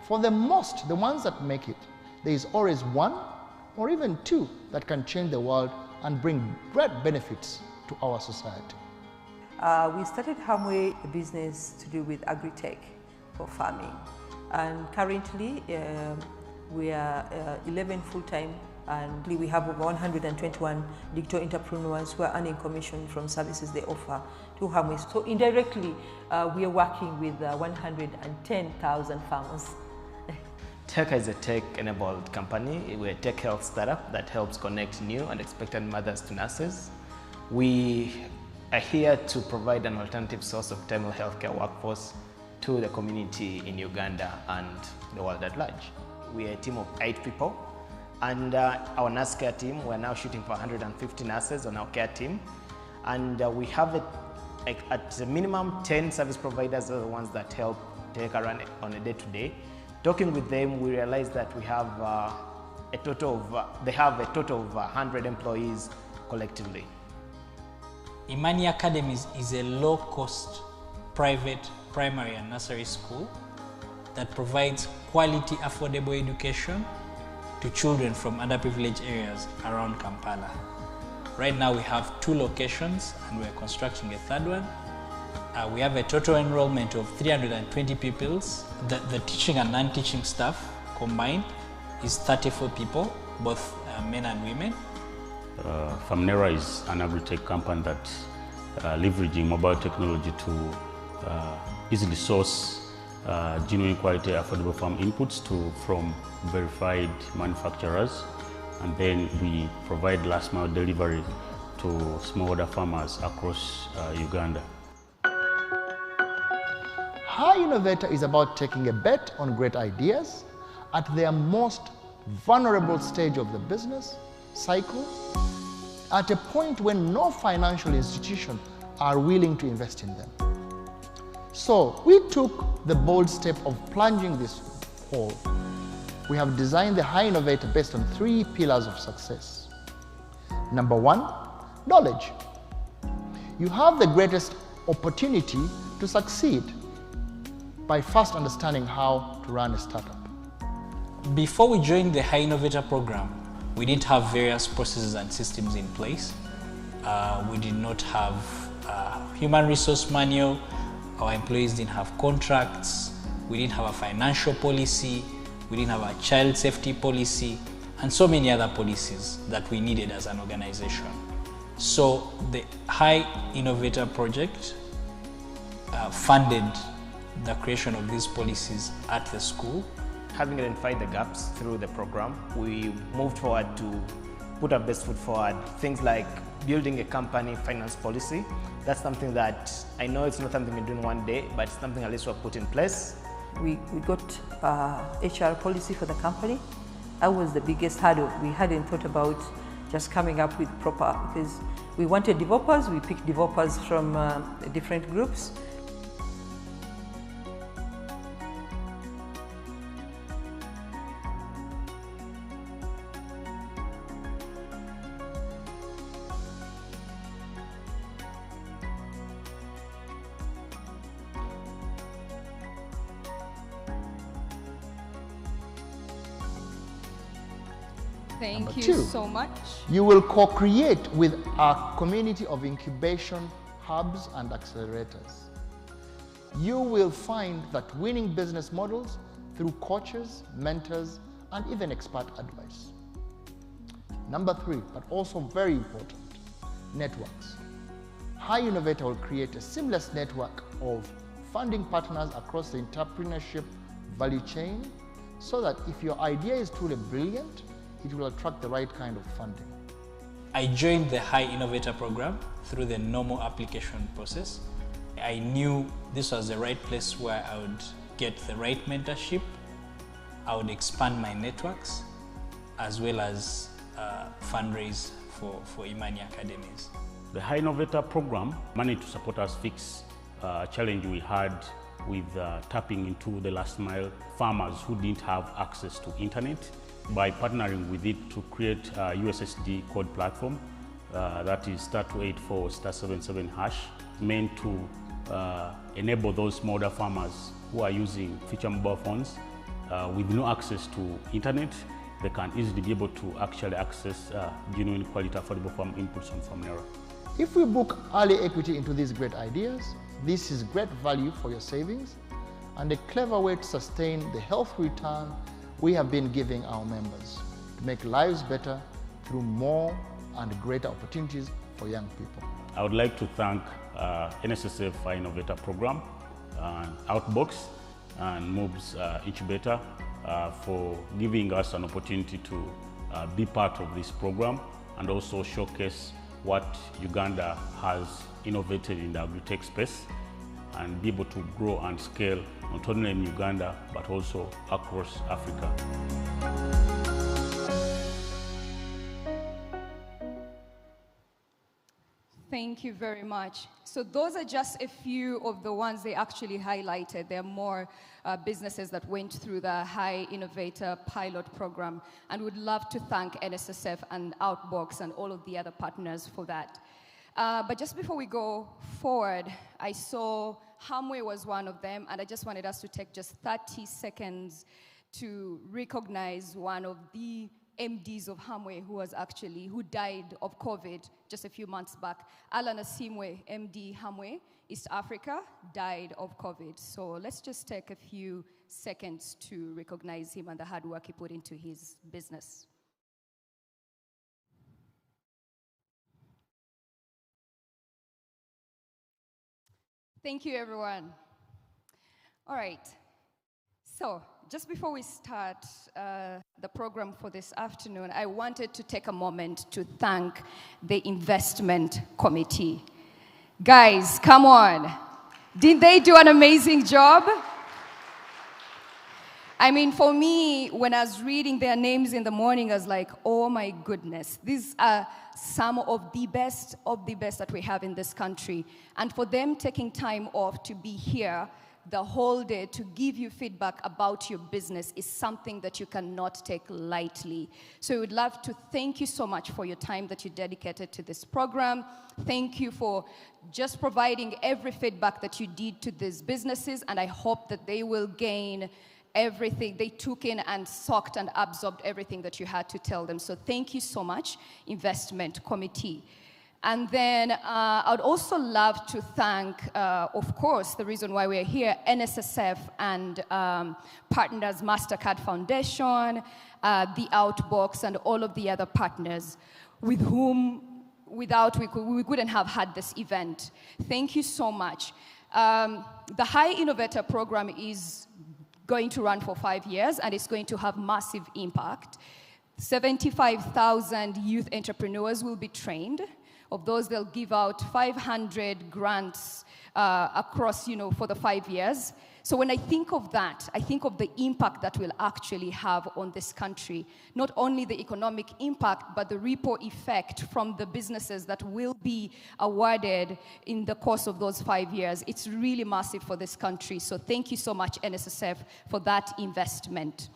For the ones that make it, there is always one or even two that can change the world and bring great benefits to our society. We started Hamway, a business to do with agri-tech for farming. And currently, we are 11 full-time, and we have over 121 digital entrepreneurs who are earning commission from services they offer to Hamway. So indirectly, we are working with 110,000 farmers. Tech is a tech-enabled company. We're a tech health startup that helps connect new and expectant mothers to nurses. We are here to provide an alternative source of timely healthcare workforce to the community in Uganda and the world at large. We are a team of 8 people, and our nurse care team, we're now shooting for 150 nurses on our care team. And we have at a minimum 10 service providers are the ones that help take a run on a day-to-day. Talking with them, we realized that we have they have a total of 100 employees collectively. Imani Academies is a low-cost private primary and nursery school that provides quality, affordable education to children from underprivileged areas around Kampala. Right now we have 2 locations and we're constructing a 3rd one. We have a total enrollment of 320 pupils. The teaching and non-teaching staff combined is 34 people, both men and women. Famnera is an agri-tech company that leveraging mobile technology to easily source genuine quality affordable farm inputs from verified manufacturers, and then we provide last mile delivery to smallholder farmers across Uganda. Hi-Innovator is about taking a bet on great ideas at their most vulnerable stage of the business cycle, at a point when no financial institution are willing to invest in them. So we took the bold step of plunging this hole. We have designed the Hi-Innovator based on 3 pillars of success. Number 1, knowledge. You have the greatest opportunity to succeed by first understanding how to run a startup. Before we joined the Hi-Innovator program, we didn't have various processes and systems in place. We did not have a human resource manual. Our employees didn't have contracts. We didn't have a financial policy. We didn't have a child safety policy, and so many other policies that we needed as an organization. So the Hi-Innovator project funded the creation of these policies at the school. Having identified the gaps through the program, we moved forward to put our best foot forward. Things like building a company finance policy. That's something that I know it's not something we do in one day, but it's something at least we've put in place. We got HR policy for the company. That was the biggest hurdle. We hadn't thought about just coming up with proper, because we wanted developers. We picked developers from different groups. Thank you so much. You will co-create with our community of incubation hubs and accelerators. You will find that winning business models through coaches, mentors, and even expert advice. Number 3, but also very important, networks. Hi-Innovator will create a seamless network of funding partners across the entrepreneurship value chain, so that if your idea is truly brilliant, it will attract the right kind of funding. I joined the Hi-Innovator program through the normal application process. I knew this was the right place where I would get the right mentorship, I would expand my networks, as well as fundraise for Imani Academies. The Hi-Innovator program managed to support us fix a challenge we had with tapping into the last mile farmers who didn't have access to internet, by partnering with it to create a USSD code platform that is *284*77# meant to enable those smaller farmers who are using feature mobile phones with no access to internet, they can easily be able to actually access genuine quality affordable farm inputs on Farmnera. If we book early equity into these great ideas, this is great value for your savings and a clever way to sustain the health return we have been giving our members to make lives better through more and greater opportunities for young people. I would like to thank NSSF Hi-Innovator program, Outbox and MOBS Incubator for giving us an opportunity to be part of this program and also showcase what Uganda has innovated in the agri-tech space and be able to grow and scale not only in Uganda but also across Africa. Thank you very much. So those are just a few of the ones they actually highlighted. There are more businesses that went through the Hi-Innovator pilot program, and would love to thank NSSF and Outbox and all of the other partners for that. But just before we go forward, I saw Hamwe was one of them, and I just wanted us to take just 30 seconds to recognize one of the MDs of Hamwe who died of COVID just a few months back. Alan Asimwe, MD Hamwe, East Africa, died of COVID. So let's just take a few seconds to recognize him and the hard work he put into his business. Thank you, everyone. All right. So, just before we start the program for this afternoon, I wanted to take a moment to thank the investment committee. Guys, come on. Didn't they do an amazing job? I mean, for me, when I was reading their names in the morning, I was like, oh my goodness, these are some of the best that we have in this country. And for them taking time off to be here the whole day to give you feedback about your business is something that you cannot take lightly. So we would love to thank you so much for your time that you dedicated to this program. Thank you for just providing every feedback that you did to these businesses, and I hope that they will gain everything. They took in and soaked and absorbed everything that you had to tell them. So thank you so much, Investment Committee. And then I would also love to thank, of course, the reason why we're here, NSSF and partners, Mastercard Foundation, the Outbox, and all of the other partners with whom, without we couldn't have had this event. Thank you so much. The Hi-Innovator program is going to run for 5 years, and it's going to have massive impact. 75,000 youth entrepreneurs will be trained. Of those, they'll give out 500 grants across, for the 5 years. So when I think of that, I think of the impact that we'll actually have on this country. Not only the economic impact, but the ripple effect from the businesses that will be awarded in the course of those 5 years. It's really massive for this country. So thank you so much, NSSF, for that investment.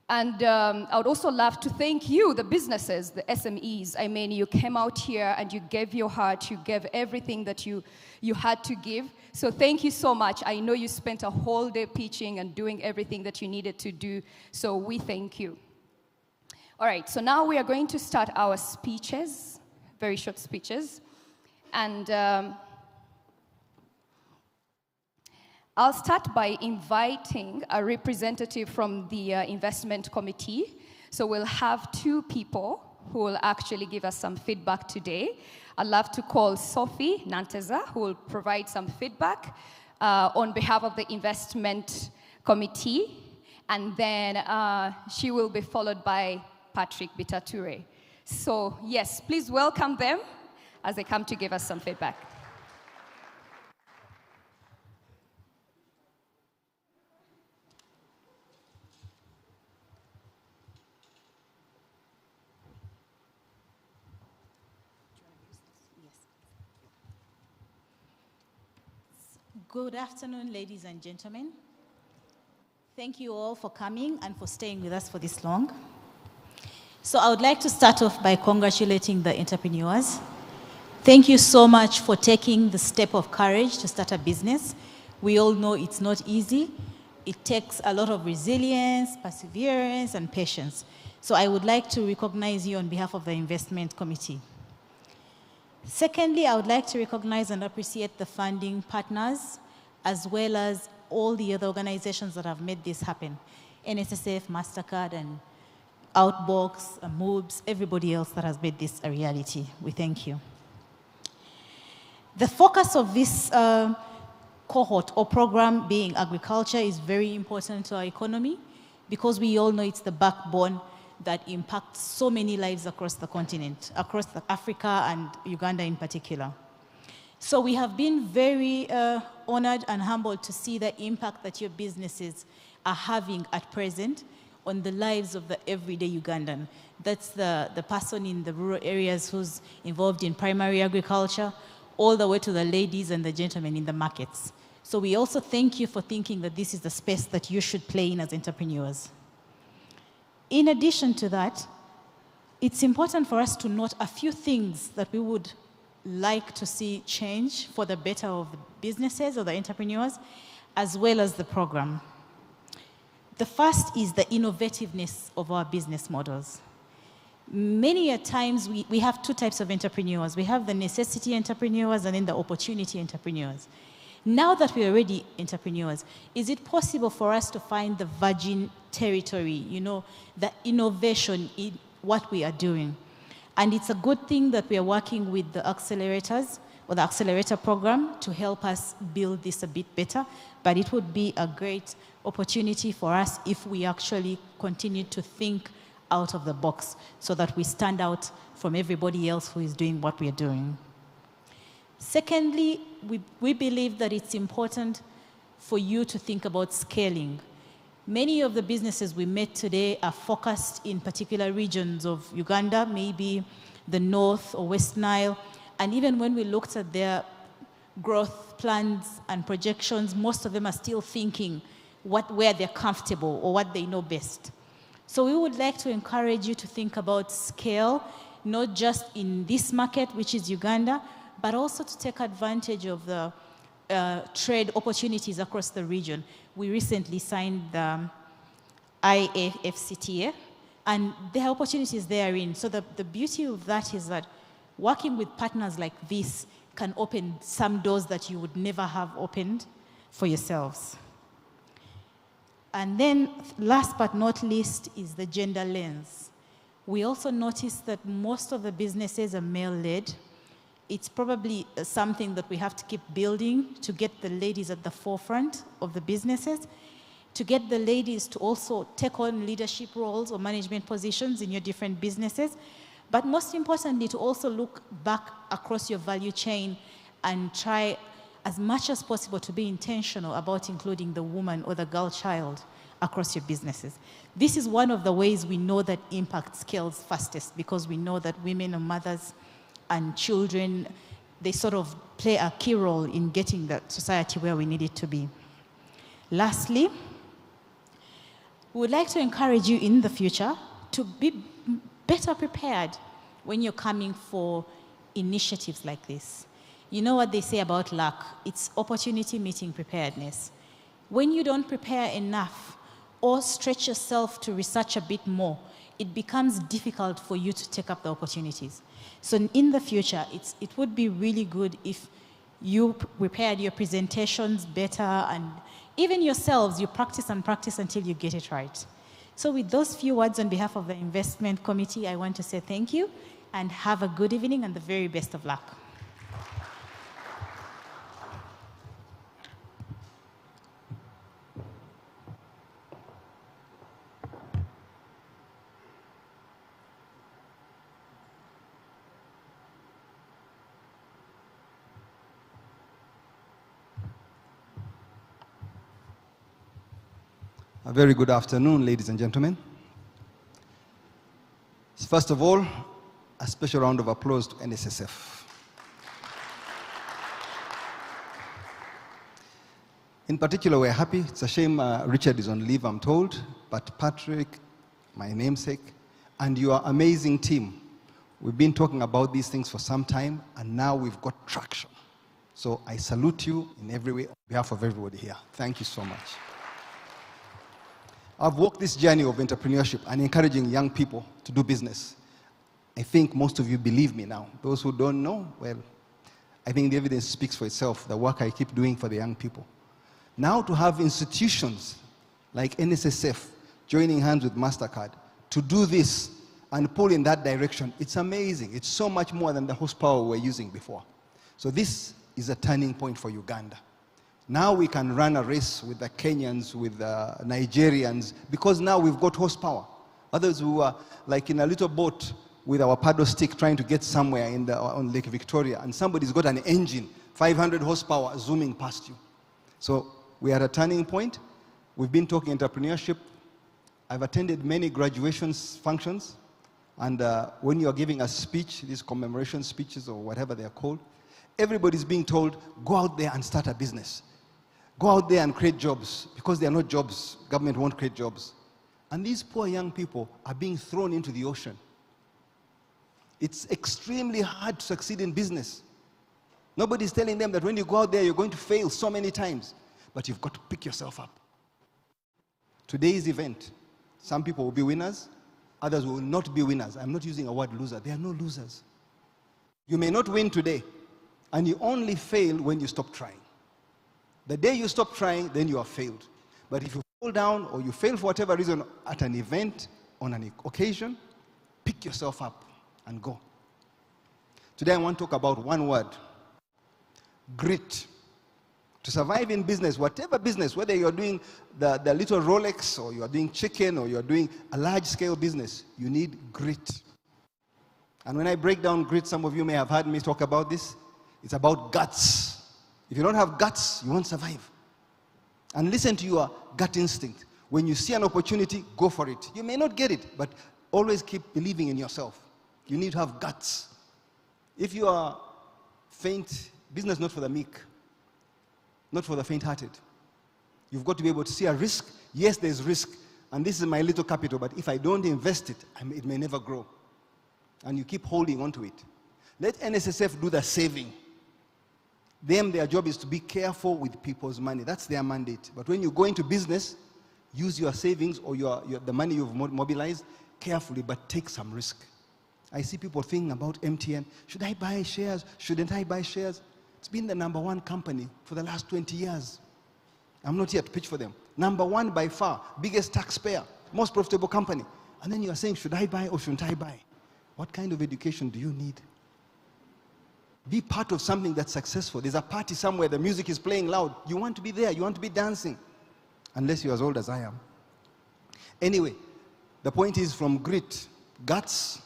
And I would also love to thank you, the businesses, the SMEs. I mean, you came out here and you gave your heart, you gave everything that you had to give. So thank you so much. I know you spent a whole day pitching and doing everything that you needed to do. So we thank you. All right, so now we are going to start our speeches, very short speeches. And I'll start by inviting a representative from the investment committee. So we'll have 2 people who will actually give us some feedback today. I'd love to call Sophie Nanteza, who will provide some feedback on behalf of the investment committee. And then she will be followed by Patrick Bitature. So yes, please welcome them as they come to give us some feedback. Good afternoon, ladies and gentlemen. Thank you all for coming and for staying with us for this long. So I would like to start off by congratulating the entrepreneurs. Thank you so much for taking the step of courage to start a business. We all know it's not easy, It takes a lot of resilience, perseverance, and patience. So I would like to recognize you on behalf of the investment committee. Secondly, I would like to recognize and appreciate the funding partners, as well as all the other organizations that have made this happen. NSSF, Mastercard, and Outbox, MOOBs, everybody else that has made this a reality. We thank you. The focus of this cohort or program being agriculture is very important to our economy, because we all know it's the backbone that impacts so many lives across the continent, across Africa and Uganda in particular. So we have been very honored and humbled to see the impact that your businesses are having at present on the lives of the everyday Ugandan. That's the person in the rural areas who's involved in primary agriculture, all the way to the ladies and the gentlemen in the markets. So we also thank you for thinking that this is the space that you should play in as entrepreneurs. In addition to that, it's important for us to note a few things that we would like to see change for the better of the businesses or the entrepreneurs, as well as the program. The first is the innovativeness of our business models. Many a times we have two types of entrepreneurs. We have the necessity entrepreneurs and then the opportunity entrepreneurs. Now that we're already entrepreneurs, is it possible for us to find the virgin territory, you know, the innovation in what we are doing? And it's a good thing that we are working with the accelerators or the accelerator program to help us build this a bit better. But it would be a great opportunity for us if we actually continue to think out of the box so that we stand out from everybody else who is doing what we are doing. Secondly, we believe that it's important for you to think about scaling. Many of the businesses we met today are focused in particular regions of Uganda, maybe the North or West Nile, and even when we looked at their growth plans and projections, most of them are still thinking where they're comfortable or what they know best. So we would like to encourage you to think about scale, not just in this market, which is Uganda, but also to take advantage of the trade opportunities across the region. We recently signed the IAFCTA, and there are opportunities therein. So the beauty of that is that working with partners like this can open some doors that you would never have opened for yourselves. And then last but not least is the gender lens. We also noticed that most of the businesses are male-led. It's probably something that we have to keep building to get the ladies at the forefront of the businesses, to get the ladies to also take on leadership roles or management positions in your different businesses, but most importantly, to also look back across your value chain and try as much as possible to be intentional about including the woman or the girl child across your businesses. This is one of the ways we know that impact scales fastest, because we know that women and mothers and children, they sort of play a key role in getting the society where we need it to be. Lastly, we would like to encourage you in the future to be better prepared when you're coming for initiatives like this. You know what they say about luck? It's opportunity meeting preparedness. When you don't prepare enough or stretch yourself to research a bit more, it becomes difficult for you to take up the opportunities. So in the future, it would be really good if you prepared your presentations better, and even yourselves, you practice and practice until you get it right. So with those few words on behalf of the investment committee, I want to say thank you and have a good evening and the very best of luck. A very good afternoon, ladies and gentlemen. First of all, a special round of applause to NSSF. In particular, we're happy. It's a shame Richard is on leave, I'm told, but Patrick, my namesake, and your amazing team. We've been talking about these things for some time, and now we've got traction. So I salute you in every way on behalf of everybody here. Thank you so much. I've walked this journey of entrepreneurship and encouraging young people to do business. I think most of you believe me now. Those who don't know, well, I think the evidence speaks for itself, the work I keep doing for the young people. Now to have institutions like NSSF joining hands with Mastercard to do this and pull in that direction, it's amazing. It's so much more than the horsepower we were using before. So this is a turning point for Uganda. Now we can run a race with the Kenyans, with the Nigerians, because now we've got horsepower. Others who were like in a little boat with our paddle stick trying to get somewhere on Lake Victoria, and somebody's got an engine, 500 horsepower, zooming past you. So we are at a turning point. We've been talking entrepreneurship. I've attended many graduation functions, and when you're giving a speech, these commemoration speeches or whatever they're called, everybody's being told, go out there and start a business. Go out there and create jobs, because there are no jobs. Government won't create jobs. And these poor young people are being thrown into the ocean. It's extremely hard to succeed in business. Nobody's telling them that when you go out there, you're going to fail so many times. But you've got to pick yourself up. Today's event, some people will be winners, others will not be winners. I'm not using a word loser. There are no losers. You may not win today, and you only fail when you stop trying. The day you stop trying, then you have failed. But if you fall down or you fail for whatever reason at an event, on an occasion, pick yourself up and go. Today I want to talk about one word: grit. To survive in business, whatever business, whether you're doing the little Rolex or you're doing chicken or you're doing a large-scale business, you need grit. And when I break down grit, some of you may have heard me talk about this, it's about guts. If you don't have guts, you won't survive. And listen to your gut instinct. When you see an opportunity, go for it. You may not get it, but always keep believing in yourself. You need to have guts. If you are faint, business not for the meek, not for the faint-hearted. You've got to be able to see a risk. Yes, there's risk, and this is my little capital, but if I don't invest it, it may never grow. And you keep holding on to it. Let NSSF do the saving. Their job is to be careful with people's money. That's their mandate. But when you go into business, use your savings or the money you've mobilized carefully, but take some risk. I see people thinking about MTN. Should I buy shares? Shouldn't I buy shares? It's been the #1 company for the last 20 years. I'm not here to pitch for them. #1 by far, biggest taxpayer, most profitable company. And then you are saying, should I buy or shouldn't I buy? What kind of education do you need? Be part of something that's successful. There's a party somewhere, the music is playing loud. You want to be there, you want to be dancing. Unless you're as old as I am. Anyway, the point is from grit, guts,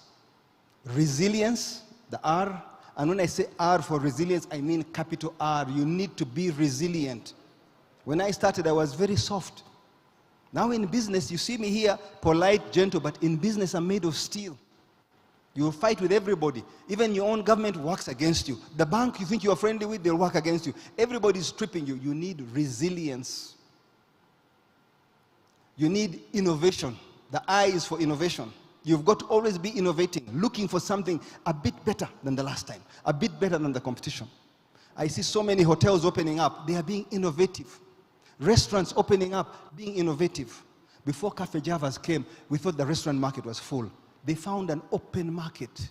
resilience, the R. And when I say R for resilience, I mean capital R. You need to be resilient. When I started, I was very soft. Now in business, you see me here, polite, gentle, but in business, I'm made of steel. You will fight with everybody. Even your own government works against you. The bank you think you are friendly with, they'll work against you. Everybody's tripping you. You need resilience. You need innovation. The I is for innovation. You've got to always be innovating, looking for something a bit better than the last time, a bit better than the competition. I see so many hotels opening up. They are being innovative. Restaurants opening up, being innovative. Before Cafe Javas came, we thought the restaurant market was full. They found an open market.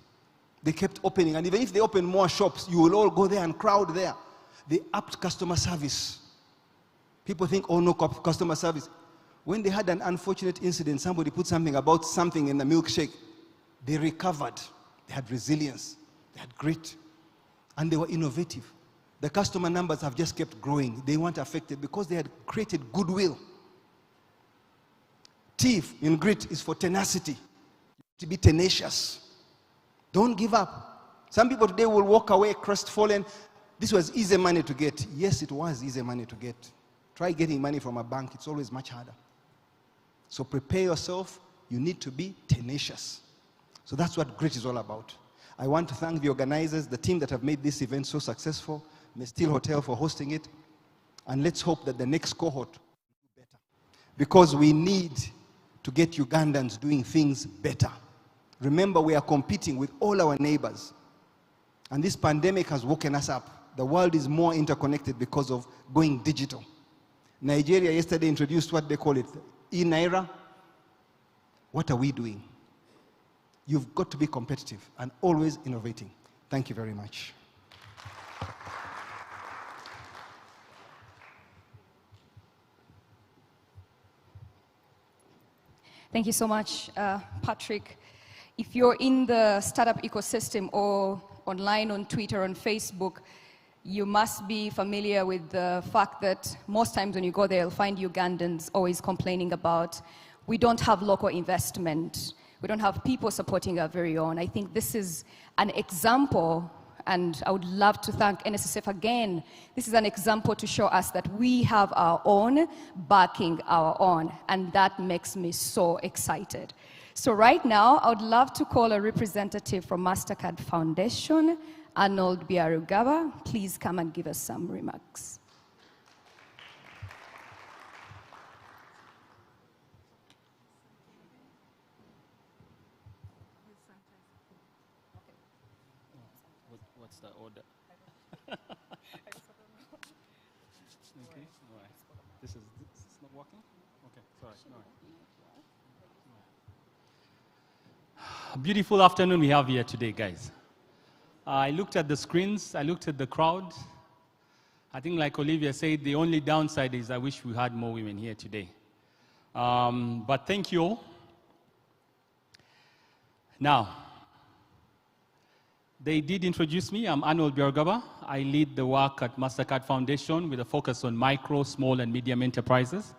They kept opening, and even if they open more shops, you will all go there and crowd there. They upped customer service. People think, oh no, customer service. When they had an unfortunate incident, somebody put something about something in the milkshake, they recovered. They had resilience. They had grit. And they were innovative. The customer numbers have just kept growing. They weren't affected because they had created goodwill. T in grit is for tenacity. To be tenacious. Don't give up. Some people today will walk away crestfallen. This was easy money to get. Yes, it was easy money to get. Try getting money from a bank. It's always much harder. So prepare yourself. You need to be tenacious. So that's what grit is all about. I want to thank the organizers, the team that have made this event so successful, Mestil Hotel for hosting it. And let's hope that the next cohort will do better. Because we need to get Ugandans doing things better. Remember, we are competing with all our neighbors. And this pandemic has woken us up. The world is more interconnected because of going digital. Nigeria yesterday introduced what they call it, e-Naira. What are we doing? You've got to be competitive and always innovating. Thank you very much. Thank you so much, Patrick. If you're in the startup ecosystem or online on Twitter, on Facebook, you must be familiar with the fact that most times when you go there, you'll find Ugandans always complaining about, we don't have local investment. We don't have people supporting our very own. I think this is an example, and I would love to thank NSSF again. This is an example to show us that we have our own, backing our own, and that makes me so excited. So right now, I would love to call a representative from Mastercard Foundation, Arnold Byarugaba. Please come and give us some remarks. What's the order? Okay, all right. This is not working? Okay, sorry. No. Beautiful afternoon we have here today, guys. I looked at the screens, I looked at the crowd. I think like Olivia said, the only downside is I wish we had more women here today. But thank you all. Now, they did introduce me. I'm Arnold Byarugaba. I lead the work at Mastercard Foundation with a focus on micro, small, and medium enterprises.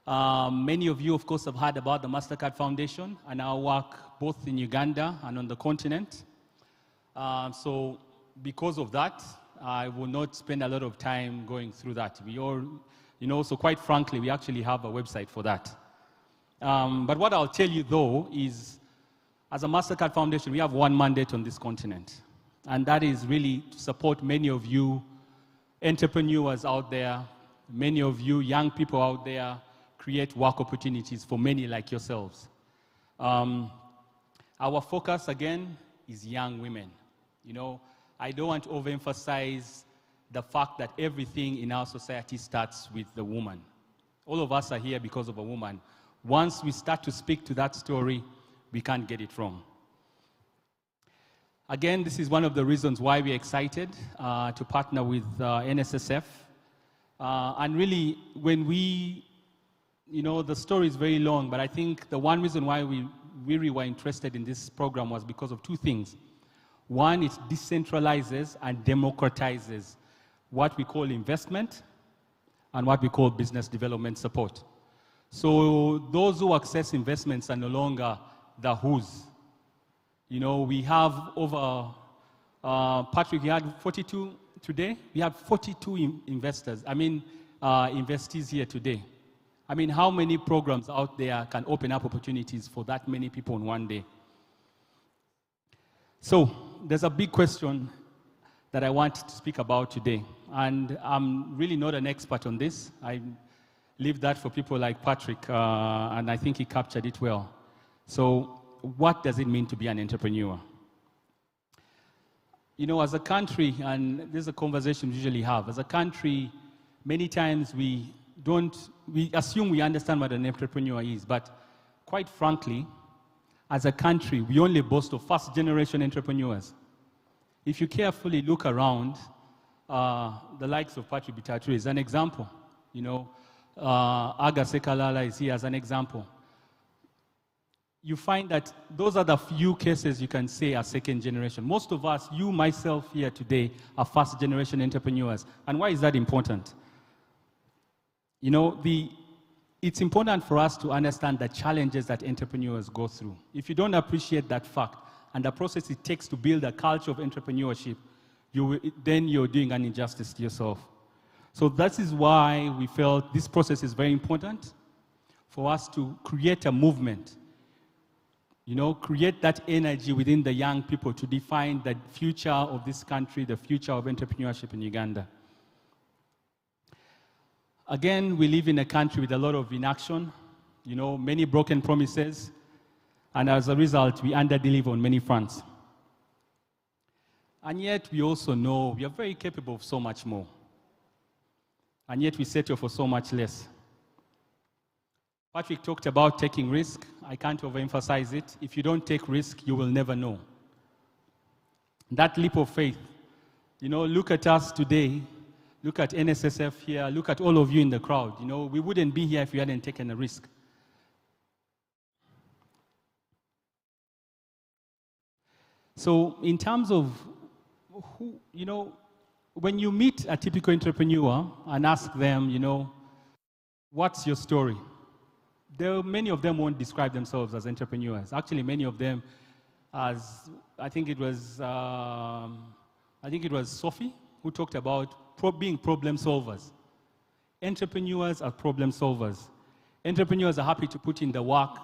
Many of you, of course, have heard about the Mastercard Foundation and our work both in Uganda and on the continent. So because of that, I will not spend a lot of time going through that. We all, so quite frankly, we actually have a website for that. But what I'll tell you, though, is as a Mastercard Foundation, we have one mandate on this continent, and that is really to support many of you entrepreneurs out there, many of you young people out there, create work opportunities for many like yourselves. Our focus, again, is young women. I don't want to overemphasize the fact that everything in our society starts with the woman. All of us are here because of a woman. Once we start to speak to that story, we can't get it wrong. Again, this is one of the reasons why we're excited to partner with NSSF. And really, when we, the story is very long, but I think the one reason why we really were interested in this program was because of two things. One, it decentralizes and democratizes what we call investment and what we call business development support. So those who access investments are no longer the who's. We have over, Patrick, you had 42 today? We have 42 investees here today. How many programs out there can open up opportunities for that many people in one day? So there's a big question that I want to speak about today. And I'm really not an expert on this. I leave that for people like Patrick, and I think he captured it well. So what does it mean to be an entrepreneur? As a country, and this is a conversation we usually have, as a country, many times we assume we understand what an entrepreneur is, but quite frankly, as a country, we only boast of first-generation entrepreneurs. If you carefully look around, the likes of Patrick Bitatu is an example. Aga Sekalala is here as an example. You find that those are the few cases you can say are second generation. Most of us, you, myself here today, are first generation entrepreneurs. And why is that important? It's important for us to understand the challenges that entrepreneurs go through. If you don't appreciate that fact and the process it takes to build a culture of entrepreneurship, then you're doing an injustice to yourself. So that is why we felt this process is very important for us to create a movement. Create that energy within the young people to define the future of this country, the future of entrepreneurship in Uganda. Again, we live in a country with a lot of inaction, many broken promises, and as a result, we under-deliver on many fronts. And yet, we also know we are very capable of so much more. And yet, we settle for so much less. Patrick talked about taking risk. I can't overemphasize it. If you don't take risk, you will never know. That leap of faith, look at us today. Look at NSSF here. Look at all of you in the crowd. We wouldn't be here if we hadn't taken a risk. So in terms of who, when you meet a typical entrepreneur and ask them, what's your story? Many of them won't describe themselves as entrepreneurs. Actually, many of them, as I think it was Sophie who talked about being problem solvers. Entrepreneurs are problem solvers. Entrepreneurs are happy to put in the work,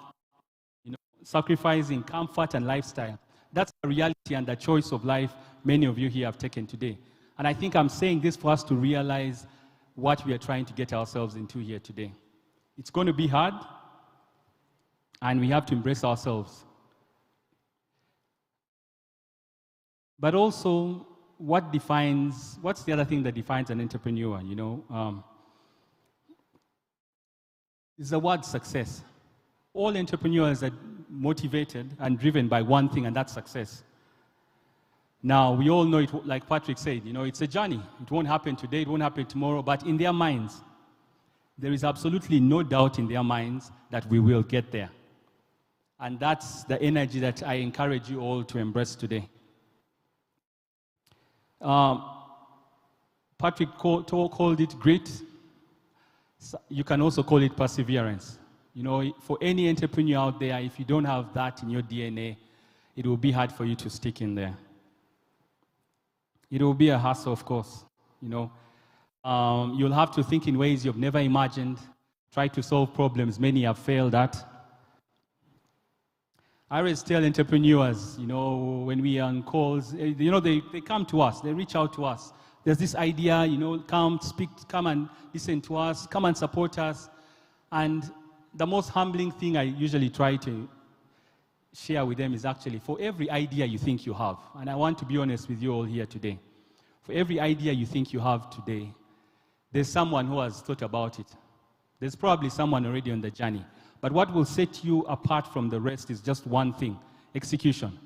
sacrificing comfort and lifestyle. That's the reality and the choice of life many of you here have taken today. And I think I'm saying this for us to realize what we are trying to get ourselves into here today. It's going to be hard, and we have to embrace ourselves. But also, what's the other thing that defines an entrepreneur, is the word success. All entrepreneurs are motivated and driven by one thing, and that's success. Now, we all know it, like Patrick said, it's a journey. It won't happen today, it won't happen tomorrow, but in their minds, there is absolutely no doubt in their minds that we will get there. And that's the energy that I encourage you all to embrace today. Patrick called it grit. You can also call it perseverance. For any entrepreneur out there, if you don't have that in your DNA, it will be hard for you to stick in there. It will be a hassle, of course. You'll have to think in ways you've never imagined, try to solve problems many have failed at. I always tell entrepreneurs, when we are on calls, they come to us, they reach out to us. There's this idea, come and listen to us, come and support us. And the most humbling thing I usually try to share with them is actually, for every idea you think you have, and I want to be honest with you all here today, for every idea you think you have today, there's someone who has thought about it. There's probably someone already on the journey. But what will set you apart from the rest is just one thing: execution.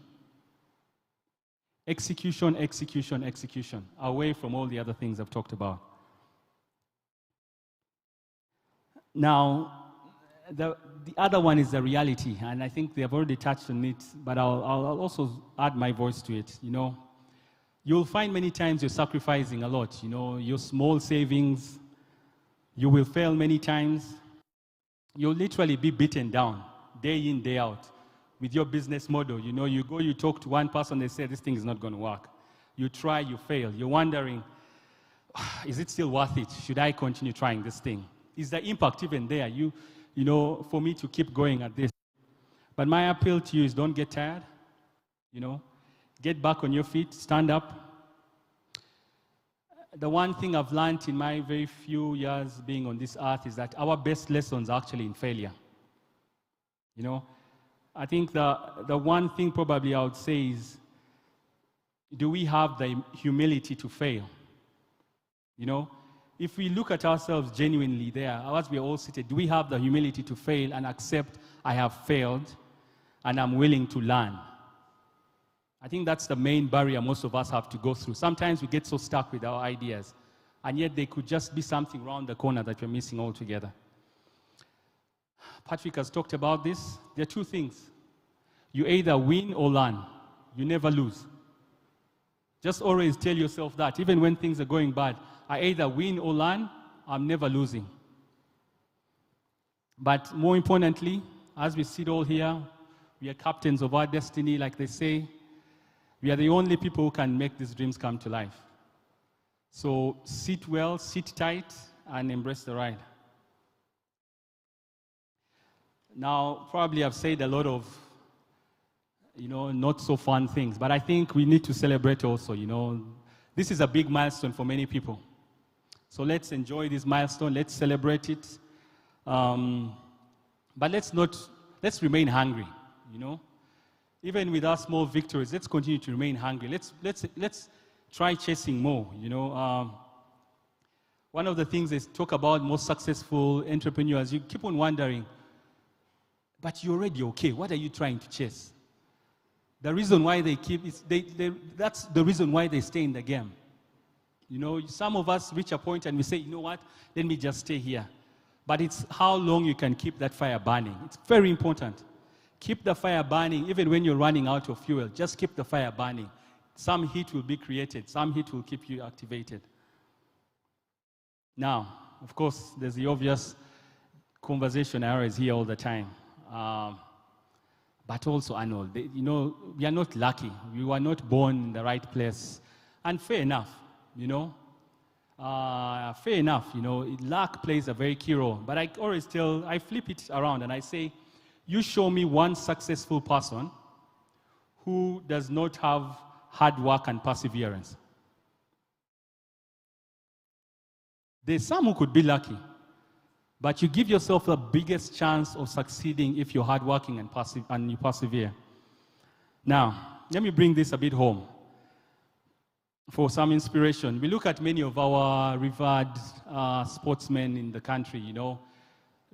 Execution, execution, execution, away from all the other things I've talked about. Now, the other one is the reality, and I think they've already touched on it, but I'll also add my voice to it. You'll find many times you're sacrificing a lot, your small savings. You will fail many times. You'll literally be beaten down day in, day out with your business model. You talk to one person, they say this thing is not going to work. You try, you fail. You're wondering, is it still worth it? Should I continue trying this thing? Is the impact even there? For me to keep going at this. But my appeal to you is don't get tired. Get back on your feet, stand up. The one thing I've learned in my very few years being on this earth is that our best lessons are actually in failure. I think the one thing probably I would say is, do we have the humility to fail? If we look at ourselves genuinely there, as we are all seated, do we have the humility to fail and accept I have failed and I'm willing to learn? I think that's the main barrier most of us have to go through. Sometimes we get so stuck with our ideas, and yet they could just be something around the corner that we're missing altogether. Patrick has talked about this. There are two things. You either win or learn. You never lose. Just always tell yourself that, even when things are going bad, I either win or learn, I'm never losing. But more importantly, as we sit all here, we are captains of our destiny, like they say. We are the only people who can make these dreams come to life. So sit well, sit tight, and embrace the ride. Now, probably I've said a lot of, not so fun things, but I think we need to celebrate also, This is a big milestone for many people. So let's enjoy this milestone, let's celebrate it. But let's remain hungry, Even with our small victories, let's continue to remain hungry. Let's try chasing more, One of the things they talk about most successful entrepreneurs, you keep on wondering, but you're already okay. What are you trying to chase? The reason why they keep, that's the reason why they stay in the game. You know, some of us reach a point and we say, you know what, let me just stay here. But it's how long you can keep that fire burning. It's very important. Keep the fire burning even when you're running out of fuel. Just keep the fire burning. Some heat will be created. Some heat will keep you activated. Now, of course, there's the obvious conversation errors here all the time. But also, Arnold, you know, we are not lucky. We were not born in the right place. And fair enough, you know. Fair enough, you know, luck plays a very key role. But I always I flip it around and I say, you show me one successful person who does not have hard work and perseverance. There's some who could be lucky, but you give yourself the biggest chance of succeeding if you're hardworking and you persevere. Now, let me bring this a bit home for some inspiration. We look at many of our revered sportsmen in the country, you know.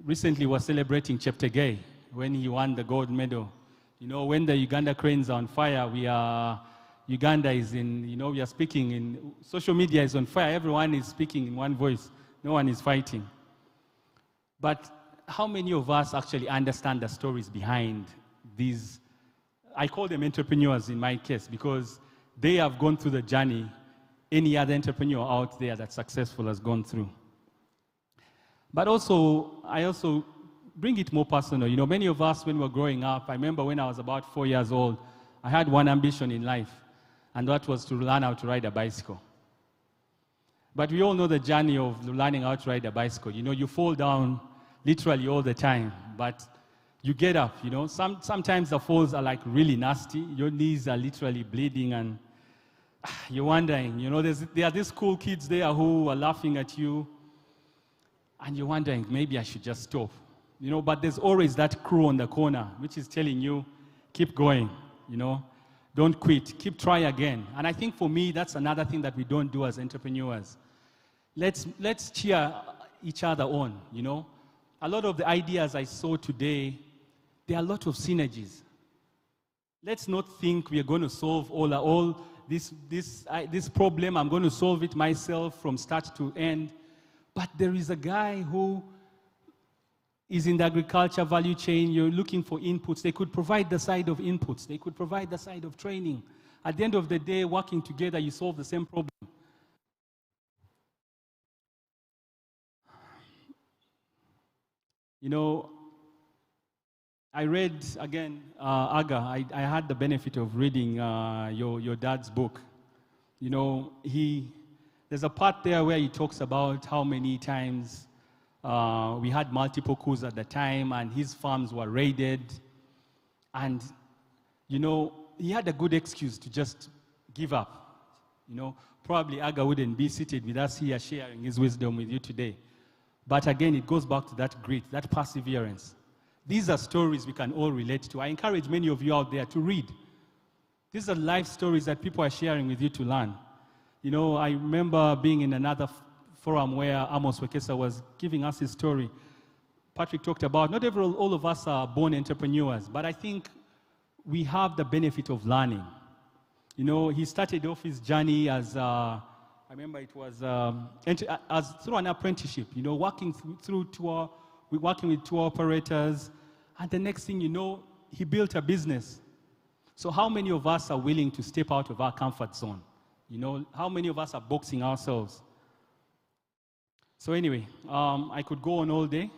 Recently, we're celebrating Cheptegei when he won the gold medal. You know, when the Uganda cranes are on fire, Uganda is in, you know, we are speaking in, social media is on fire. Everyone is speaking in one voice. No one is fighting. But how many of us actually understand the stories behind these? I call them entrepreneurs in my case because they have gone through the journey any other entrepreneur out there that's successful has gone through. But also, I also bring it more personal. You know, many of us, when we were growing up, I remember when I was about 4 years old, I had one ambition in life, and that was to learn how to ride a bicycle. But we all know the journey of learning how to ride a bicycle. You know, you fall down literally all the time, but you get up, you know. Sometimes the falls are like really nasty. Your knees are literally bleeding, and you're wondering, you know, there are these cool kids there who are laughing at you, and you're wondering, maybe I should just stop. You know, but there's always that crew on the corner which is telling you, keep going, you know, don't quit, keep trying again. And I think for me, that's another thing that we don't do as entrepreneurs. Let's cheer each other on, you know. A lot of the ideas I saw today, there are a lot of synergies. Let's not think we are going to solve all this problem. I'm going to solve it myself from start to end. But there is a guy who is in the agriculture value chain. You're looking for inputs. They could provide the side of inputs. They could provide the side of training. At the end of the day, working together, you solve the same problem. You know, I read, again, Aga, I had the benefit of reading your dad's book. You know, there's a part there where he talks about how many times we had multiple coups at the time and his farms were raided. And, you know, he had a good excuse to just give up. You know, probably Aga wouldn't be seated with us here sharing his wisdom with you today. But again, it goes back to that grit, that perseverance. These are stories we can all relate to. I encourage many of you out there to read. These are life stories that people are sharing with you to learn. You know, I remember being in another forum where Amos Wekesa was giving us his story. Patrick talked about, not all of us are born entrepreneurs, but I think we have the benefit of learning. You know, he started off his journey as, I remember it was through an apprenticeship, you know, working with tour operators, and the next thing you know, he built a business. So how many of us are willing to step out of our comfort zone? You know, how many of us are boxing ourselves? So anyway, I could go on all day.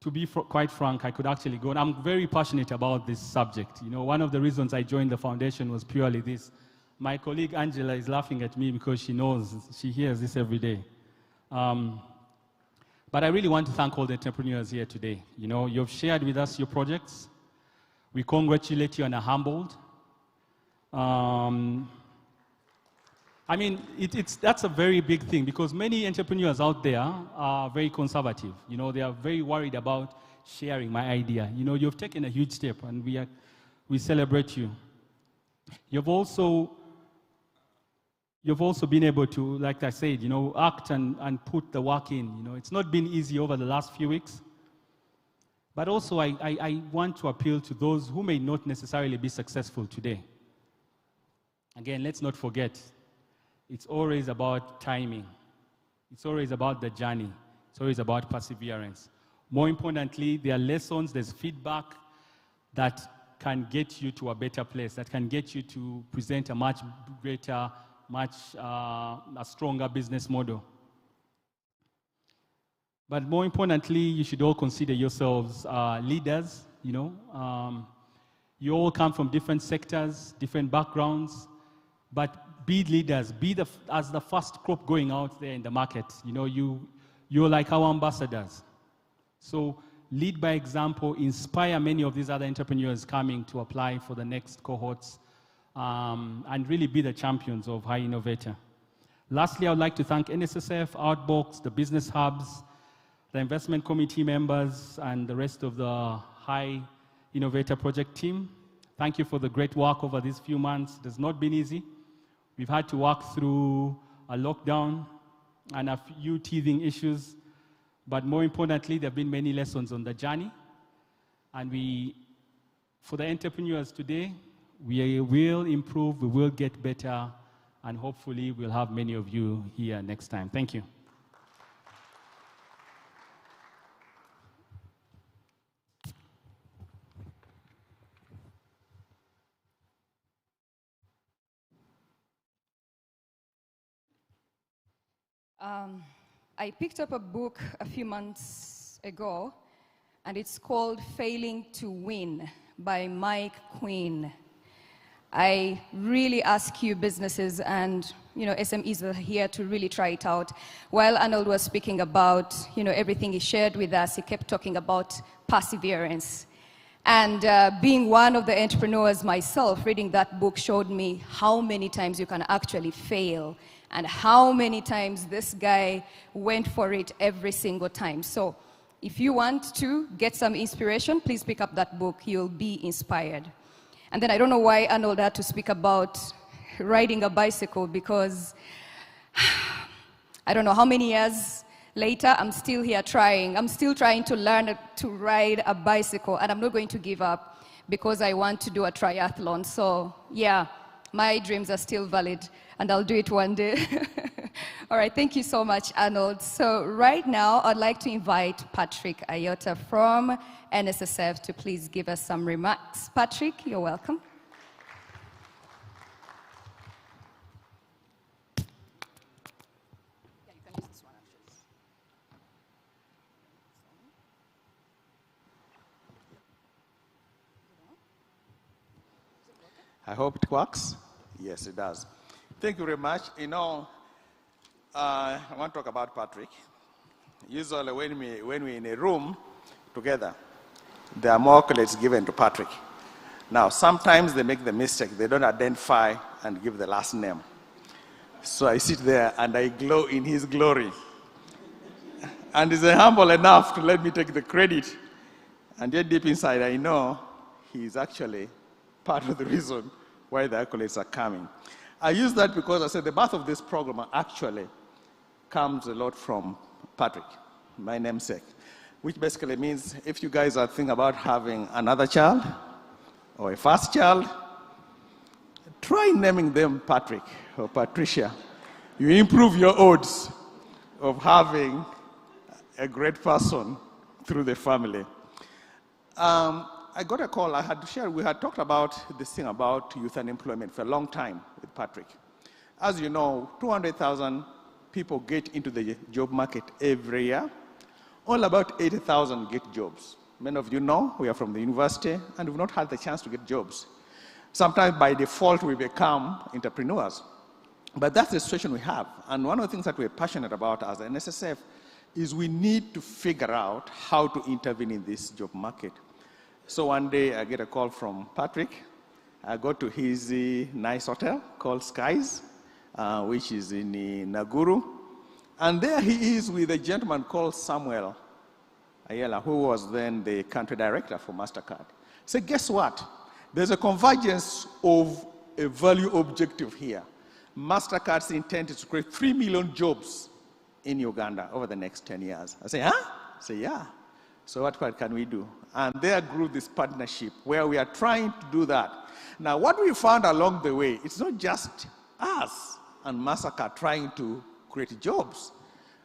To be quite frank, I could actually go on. I'm very passionate about this subject. You know, one of the reasons I joined the foundation was purely this. My colleague Angela is laughing at me because she hears this every day. But I really want to thank all the entrepreneurs here today. You know, you've shared with us your projects. We congratulate you and are humbled. I mean, that's a very big thing because many entrepreneurs out there are very conservative. You know, they are very worried about sharing my idea. You know, you've taken a huge step and we celebrate you. You've you've also been able to, like I said, act and put the work in. It's not been easy over the last few weeks. But also, I want to appeal to those who may not necessarily be successful today. Again, let's not forget, it's always about timing. It's always about the journey. It's always about perseverance. More importantly, there are lessons, there's feedback that can get you to a better place, that can get you to present a much greater, a stronger business model. But more importantly, you should all consider yourselves leaders. You all come from different sectors, different backgrounds, but be leaders. Be as the first crop going out there in the market. You're like our ambassadors. So lead by example, inspire many of these other entrepreneurs coming to apply for the next cohorts, and really be the champions of Hi-Innovator. Lastly, I would like to thank NSSF, Outbox, the business hubs, the investment committee members, and the rest of the Hi-Innovator project team. Thank you for the great work over these few months. It has not been easy. We've had to work through a lockdown and a few teething issues, but more importantly, there have been many lessons on the journey. And for the entrepreneurs today, we will improve, we will get better, and hopefully we'll have many of you here next time. Thank you. I picked up a book a few months ago, and it's called Failing to Win by Mike Quinn. I really ask you businesses and SMEs are here to really try it out. While Arnold was speaking about everything he shared with us, he kept talking about perseverance. And being one of the entrepreneurs myself, reading that book showed me how many times you can actually fail and how many times this guy went for it every single time. So if you want to get some inspiration, please pick up that book. You'll be inspired. And then I don't know why Arnold had to speak about riding a bicycle, because I don't know how many years later, I'm still here trying. I'm still trying to learn to ride a bicycle, and I'm not going to give up because I want to do a triathlon. So yeah, my dreams are still valid, and I'll do it one day. All right, thank you so much, Arnold. So right now, I'd like to invite Patrick Ayota from NSSF to please give us some remarks. Patrick, you're welcome. I hope it works. Yes, it does. Thank you very much. I want to talk about Patrick. Usually when we're in a room together, there are more accolades given to Patrick. Now, sometimes they make the mistake. They don't identify and give the last name. So I sit there and I glow in his glory. And he's humble enough to let me take the credit. And yet deep inside, I know he's actually part of the reason why the accolades are coming. I use that because I said the birth of this program actually comes a lot from Patrick, my namesake, which basically means if you guys are thinking about having another child or a first child, try naming them Patrick or Patricia. You improve your odds of having a great person through the family. I got a call. I had to share. We had talked about this thing about youth unemployment for a long time with Patrick. As you know, 200,000 people get into the job market every year. All about 80,000 get jobs. Many of you know we are from the university and we've not had the chance to get jobs. Sometimes by default we become entrepreneurs. But that's the situation we have. And one of the things that we're passionate about as an NSSF is we need to figure out how to intervene in this job market. So one day I get a call from Patrick. I go to his nice hotel called Skies, which is in Naguru. And there he is with a gentleman called Samuel Ayala, who was then the country director for Mastercard. So guess what? There's a convergence of a value objective here. Mastercard's intent is to create 3 million jobs in Uganda over the next 10 years. I say, huh? I say, yeah. So what can we do? And there grew this partnership where we are trying to do that. Now, what we found along the way, it's not just us and Mastercard trying to create jobs,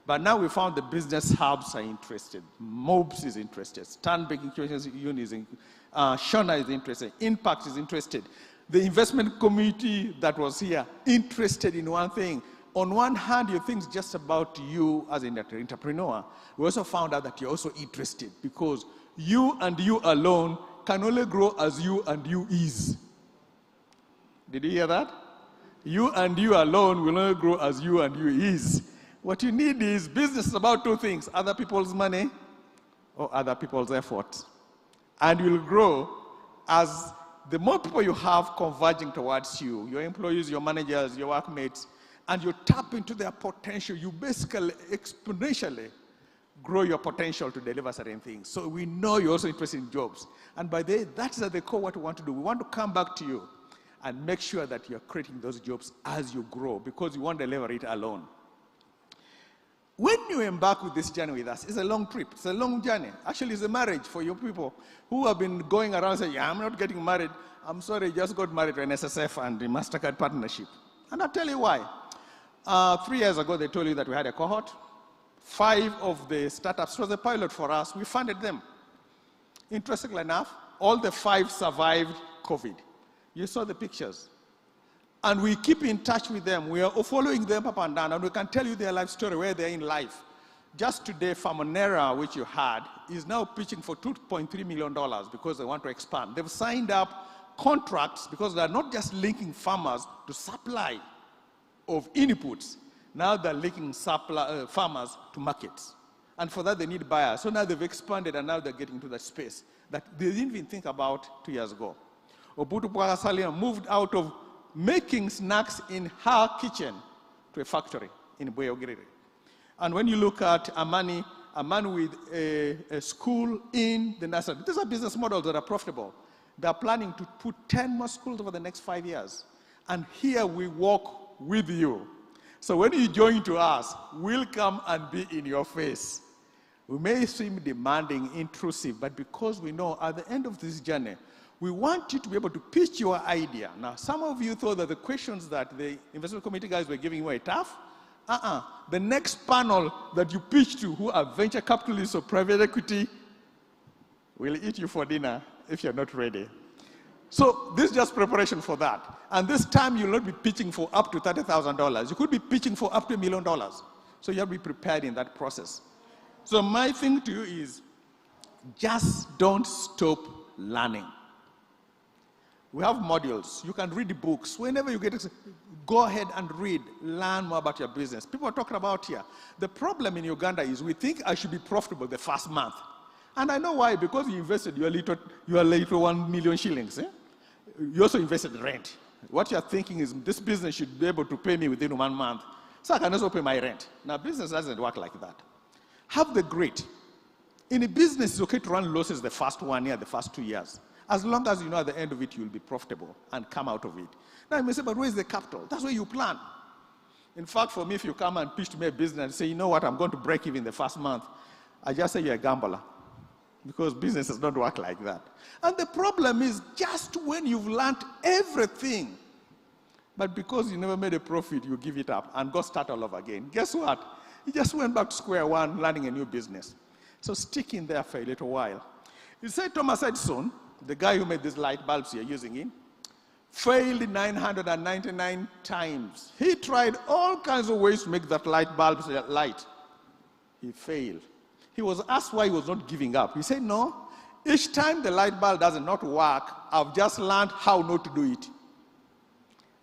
but now we found the business hubs are interested. MOBS is interested. Stanbic Innovation is interested. Shona is interested. Impact is interested. The investment committee that was here interested in one thing. On one hand, you think just about you as an entrepreneur. We also found out that you're also interested because you and you alone can only grow as you and you is. Did you hear that? You and you alone will only grow as you and you is. What you need is business is about two things, other people's money or other people's effort. And you'll grow as the more people you have converging towards you, your employees, your managers, your workmates, and you tap into their potential, you basically exponentially grow your potential to deliver certain things. So we know you're also interested in jobs. And by the way, that's at the core what we want to do. We want to come back to you and make sure that you're creating those jobs as you grow because you won't deliver it alone. When you embark with this journey with us, it's a long trip. It's a long journey. Actually, it's a marriage for you people who have been going around saying, yeah, I'm not getting married. I'm sorry, just got married to NSSF and the Mastercard partnership. And I'll tell you why. 3 years ago, they told you that we had a cohort. 5 of the startups, it was a pilot for us. We funded them. Interestingly enough, all the 5 survived COVID. You saw the pictures. And we keep in touch with them. We are following them up and down, and we can tell you their life story, where they're in life. Just today, Famonera, which you had, is now pitching for $2.3 million because they want to expand. They've signed up contracts because they're not just linking farmers to supply of inputs. Now they're linking farmers to markets. And for that, they need buyers. So now they've expanded, and now they're getting into that space that they didn't even think about 2 years ago. Obutu Pwagasalia moved out of making snacks in her kitchen to a factory in Boyogiri. And when you look at Amani with a school in the nursery, these are business models that are profitable. They're planning to put 10 more schools over the next 5 years. And here we walk with you. So when you join to us, we'll come and be in your face. We may seem demanding, intrusive, but because we know at the end of this journey, we want you to be able to pitch your idea. Now, some of you thought that the questions that the investment committee guys were giving you were tough. The next panel that you pitch to, who are venture capitalists or private equity, will eat you for dinner if you're not ready. So this is just preparation for that. And this time you'll not be pitching for up to $30,000. You could be pitching for up to $1 million. So you have to be prepared in that process. So my thing to you is just don't stop learning. We have modules. You can read the books. Whenever you get it, go ahead and read, learn more about your business. People are talking about here. The problem in Uganda is we think I should be profitable the first month. And I know why, because you invested your little 1 million shillings. You also invested rent. What you're thinking is this business should be able to pay me within 1 month, so I can also pay my rent. Now, business doesn't work like that. Have the grit. In a business, it's okay to run losses the first 1 year, the first 2 years. As long as you know at the end of it, you'll be profitable and come out of it. Now you may say, but where's the capital? That's where you plan. In fact, for me, if you come and pitch to me a business and say, you know what, I'm going to break even the first month, I just say you're a gambler. Because business does not work like that. And the problem is just when you've learned everything, but because you never made a profit, you give it up and go start all over again. Guess what? You just went back to square one, learning a new business. So stick in there for a little while. You say Thomas Edison, the guy who made these light bulbs you're using in, failed 999 times. He tried all kinds of ways to make that light bulb light. He failed. He was asked why he was not giving up. He said, no, each time the light bulb does not work, I've just learned how not to do it.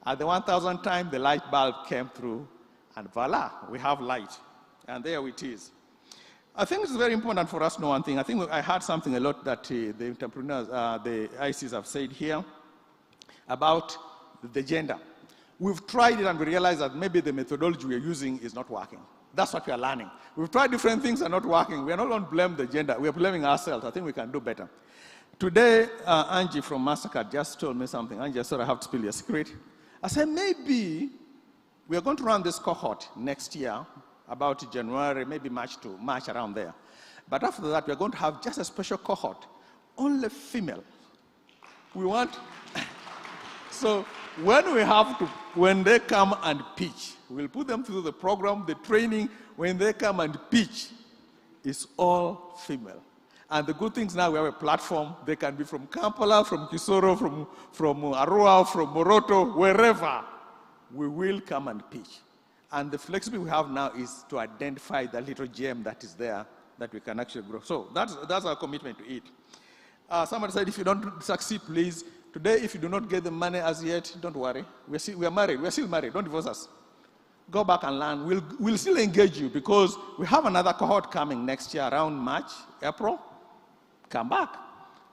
At the 1,000th time, the light bulb came through, and voila, we have light. And there it is. I think it's very important for us to know one thing. I think I heard something a lot that the entrepreneurs, the ICs have said here about the gender. We've tried it and we realized that maybe the methodology we're using is not working. That's what we are learning. We've tried different things and not working. We are not going to blame the gender. We are blaming ourselves. I think we can do better. Today, Angie from Mastercard just told me something. Angie, I said I have to spill your secret. I said, maybe We are going to run this cohort next year, about January, maybe March around there. But after that, we are going to have just a special cohort, only female. We want, so when they come and pitch, we'll put them through the program, the training. When they come and pitch, it's all female. And the good things now, we have a platform. They can be from Kampala, from Kisoro, from Arua, from Moroto, wherever. We will come and pitch. And the flexibility we have now is to identify the little gem that is there that we can actually grow. So that's our commitment to it. Somebody said, if you don't succeed, please. Today, if you do not get the money as yet, don't worry. We are married. We're still married. Don't divorce us. Go back and learn. We'll still engage you because we have another cohort coming next year around March, April. Come back.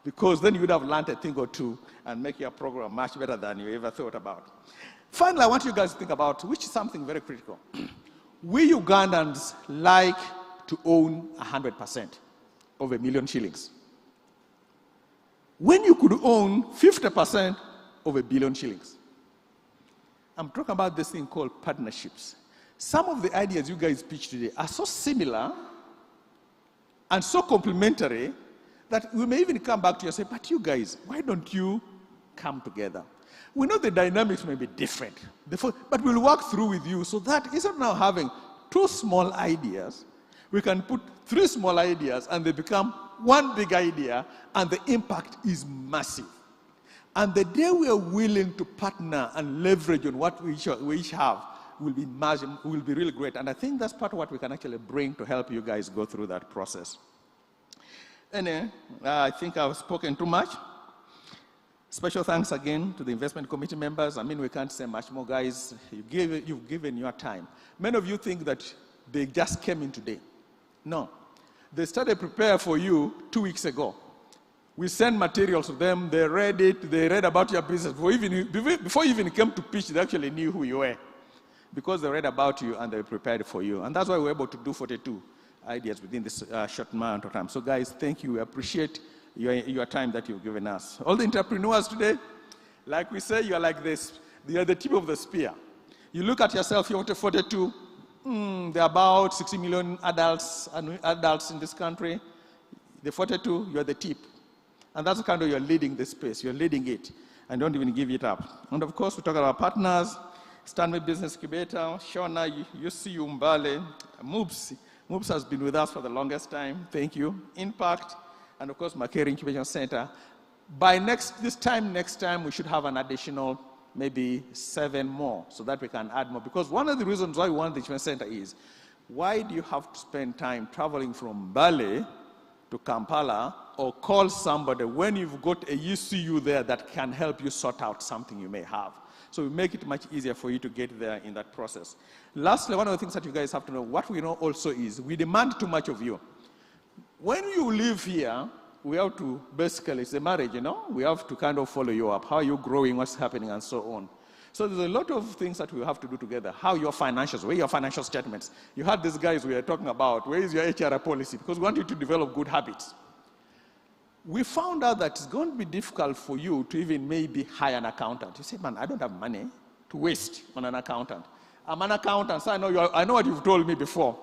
Because then you would have learned a thing or two and make your program much better than you ever thought about. Finally, I want you guys to think about, which is something very critical. We Ugandans like to own 100% of $1 million shillings. When you could own 50% of $1 billion shillings. I'm talking about this thing called partnerships. Some of the ideas you guys pitch today are so similar and so complementary that we may even come back to you and say, but you guys, why don't you come together? We know the dynamics may be different, but we'll work through with you so that instead of now having 2 small ideas, we can put 3 small ideas and they become 1 big idea and the impact is massive. And the day we are willing to partner and leverage on what we each have will be really great. And I think that's part of what we can actually bring to help you guys go through that process. Anyway, I think I've spoken too much. Special thanks again to the investment committee members. I mean, we can't say much more, guys. You've given your time. Many of you think that they just came in today. No. They started prepare for you 2 weeks ago. We sent materials to them. They read it. They read about your business. Before you even came to pitch, they actually knew who you were because they read about you and they prepared for you. And that's why we're able to do 42 ideas within this short amount of time. So, guys, thank you. We appreciate your time that you've given us. All the entrepreneurs today, like we say, you are like this. You are the tip of the spear. You look at yourself, you're 42. There are about 60 million adults in this country. The 42, you're the tip. And that's the kind of you're leading this space. You're leading it. And don't even give it up. And of course, we talk about partners. Stanley Business Incubator, Shona, UC Umbale, MOOPS has been with us for the longest time. Thank you. Impact. And of course, Makere Incubation Center. By next time, we should have an additional maybe 7 more so that we can add more. Because one of the reasons why we want the Incubation Center is, why do you have to spend time traveling from Bale to Kampala or call somebody when you've got a UCU there that can help you sort out something you may have? So we make it much easier for you to get there in that process. Lastly, one of the things that you guys have to know, what we know also is we demand too much of you. When you live here, we have to, basically, it's a marriage, you know? We have to kind of follow you up. How are you growing, what's happening, and so on. So there's a lot of things that we have to do together. How your financials, where your financial statements. You had these guys we are talking about, where is your HR policy? Because we want you to develop good habits. We found out that it's going to be difficult for you to even maybe hire an accountant. You say, man, I don't have money to waste on an accountant. I'm an accountant, so I know what you've told me before.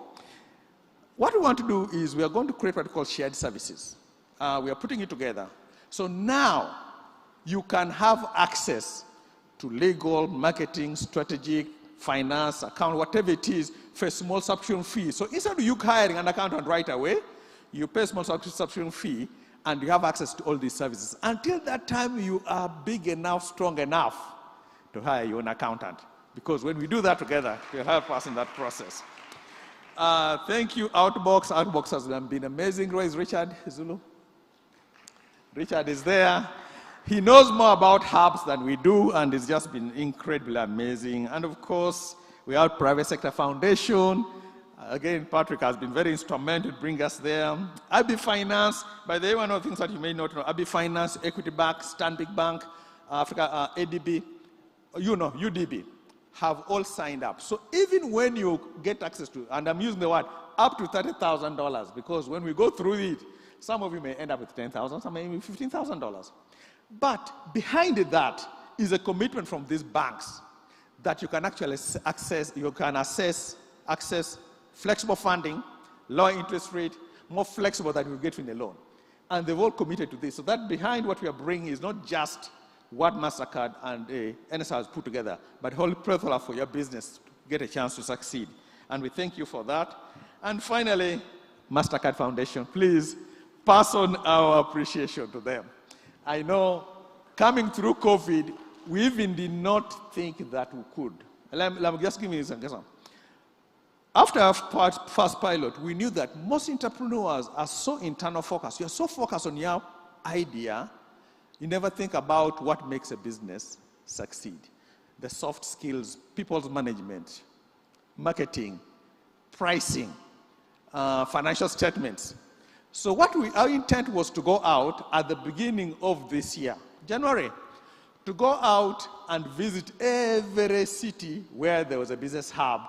What we want to do is we are going to create what we call shared services. We are putting it together. So now you can have access to legal, marketing, strategic, finance, account, whatever it is, for a small subscription fee. So instead of you hiring an accountant right away, you pay a small subscription fee and you have access to all these services. Until that time, you are big enough, strong enough to hire your own accountant. Because when we do that together, it will help us in that process. Thank you, Outbox. Outbox has been amazing. Where is Richard Zulu? Richard is there. He knows more about hubs than we do, and it's just been incredibly amazing. And of course, we have Private Sector Foundation. Again, Patrick has been very instrumental to bring us there. IB Finance, by the way, one of the things that you may not know, IB Finance, Equity Bank, Stanbic Bank, Africa, ADB, UDB, have all signed up. So even when you get access to, and I'm using the word, up to $30,000, because when we go through it, some of you may end up with $10,000, some may be $15,000. But behind that is a commitment from these banks that you can actually access flexible funding, lower interest rate, more flexible than you get in a loan. And they've all committed to this. So that behind what we are bringing is not just what Mastercard and NSSF has put together, but whole plethora for your business to get a chance to succeed. And we thank you for that. And finally, Mastercard Foundation, please pass on our appreciation to them. I know coming through COVID, we even did not think that we could. Let me just give you an example. After our first pilot, we knew that most entrepreneurs are so internal focused. You're so focused on your idea, you never think about what makes a business succeed. The soft skills, people's management, marketing, pricing, financial statements. So our intent was to go out at the beginning of this year, January, to go out and visit every city where there was a business hub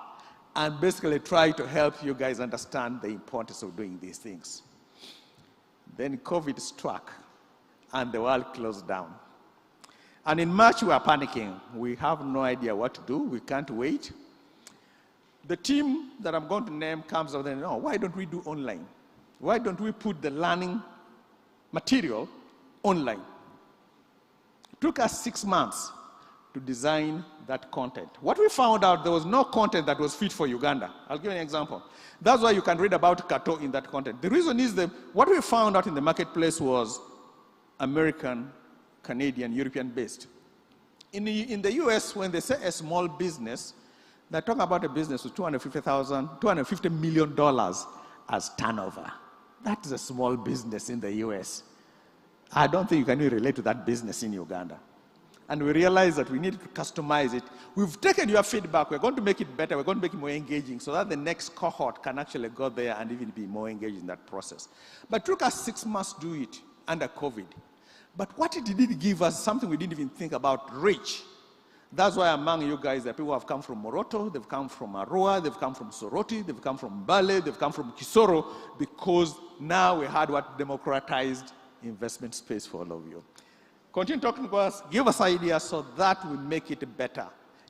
and basically try to help you guys understand the importance of doing these things. Then COVID struck and the world closed down. And in March we were panicking. We have no idea what to do. We can't wait. The team that I'm going to name comes out and says, why don't we do online? Why don't we put the learning material online? It took us 6 months to design that content. What we found out, there was no content that was fit for Uganda. I'll give you an example. That's why you can read about Kato in that content. The reason is that what we found out in the marketplace was American, Canadian, European-based. In the US, when they say a small business, they're talking about a business with $250 million as turnover. That is a small business in the US. I don't think you can even relate to that business in Uganda. And we realized that we needed to customize it. We've taken your feedback. We're going to make it better. We're going to make it more engaging so that the next cohort can actually go there and even be more engaged in that process. But it took us 6 months to do it under COVID. But what it did give us, something we didn't even think about, reach. That's why among you guys, there are people who have come from Moroto, they've come from Arua, they've come from Soroti, they've come from Bale, they've come from Kisoro, because now we had what democratized investment space for all of you. Continue talking to us, give us ideas so that we make it better.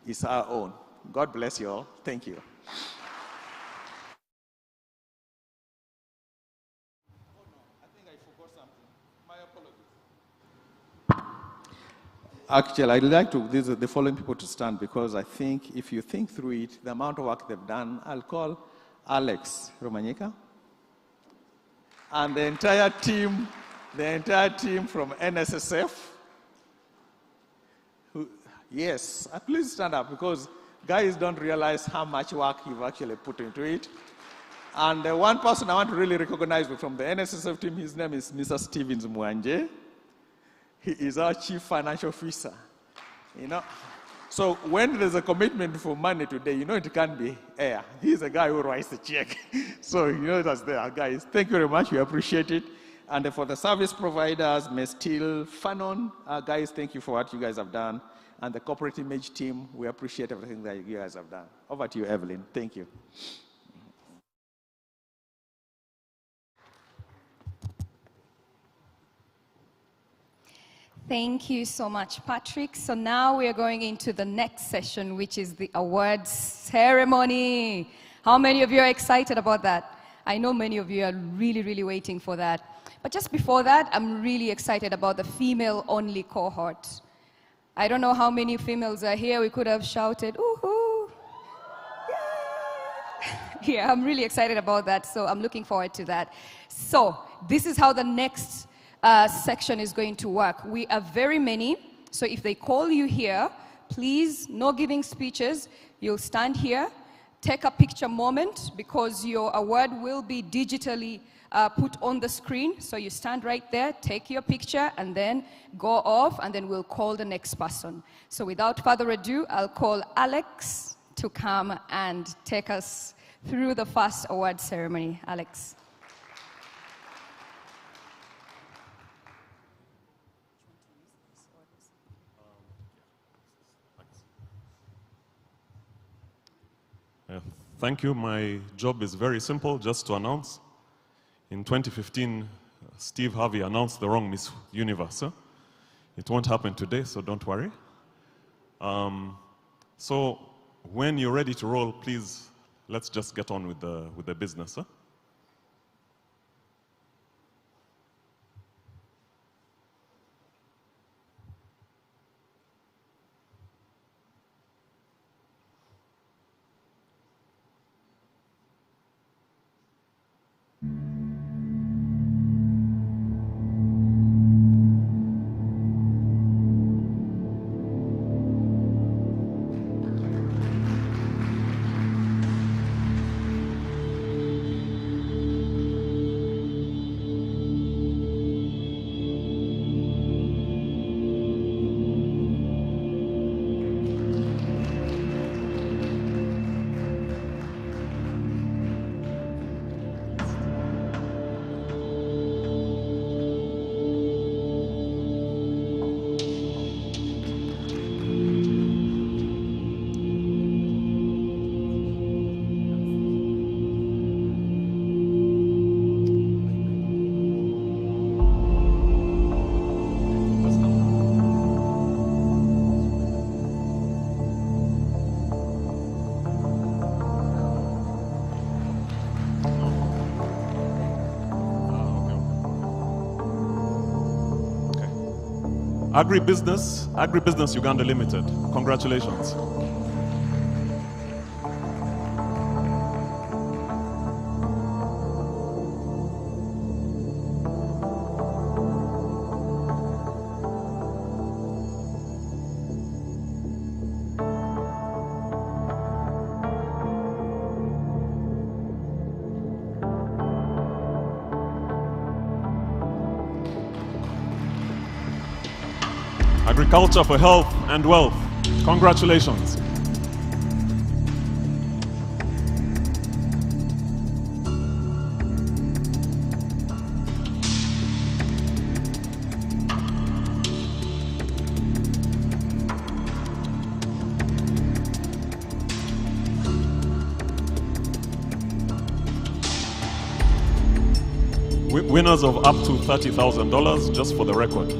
It's our own. God bless you all. Thank you. Actually, I'd like the following people to stand, because I think if you think through it, the amount of work they've done, I'll call Alex Romanyika and the entire team from NSSF. Yes, please stand up, because guys don't realize how much work you've actually put into it. And the one person I want to really recognize from the NSSF team, his name is Mr. Stevens Mwanje. He is our chief financial officer. So when there's a commitment for money today, it can't be air. He's the guy who writes the check. So that's there, guys. Thank you very much. We appreciate it. And for the service providers, Mestil, Fanon, guys, thank you for what you guys have done. And the corporate image team, we appreciate everything that you guys have done. Over to you, Evelyn. Thank you. Thank you so much, Patrick. So now we are going into the next session, which is the awards ceremony. How many of you are excited about that? I know many of you are really, really waiting for that. But just before that, I'm really excited about the female-only cohort. I don't know how many females are here. We could have shouted, ooh-hoo. Yeah, I'm really excited about that, so I'm looking forward to that. So this is how the next section is going to work. We are very many, so if they call you here, please, no giving speeches. You'll stand here, take a picture moment, because your award will be digitally put on the screen. So you stand right there, take your picture, and then go off, and then we'll call the next person. So without further ado, I'll call Alex to come and take us through the first award ceremony. Alex. Thank you. My job is very simple, just to announce. In 2015, Steve Harvey announced the wrong Miss Universe. It won't happen today, so don't worry. So when you're ready to roll, please, let's just get on with the business. Huh? Agribusiness Uganda Limited. Congratulations. Agriculture for health and wealth. Congratulations. Winners of up to $30,000, just for the record.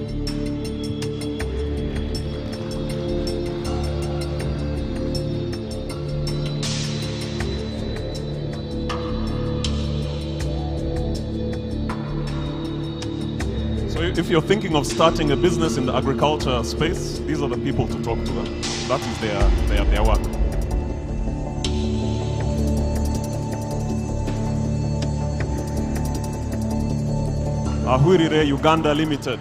If you're thinking of starting a business in the agriculture space, these are the people to talk to. That is their work. Ahurire Uganda Limited,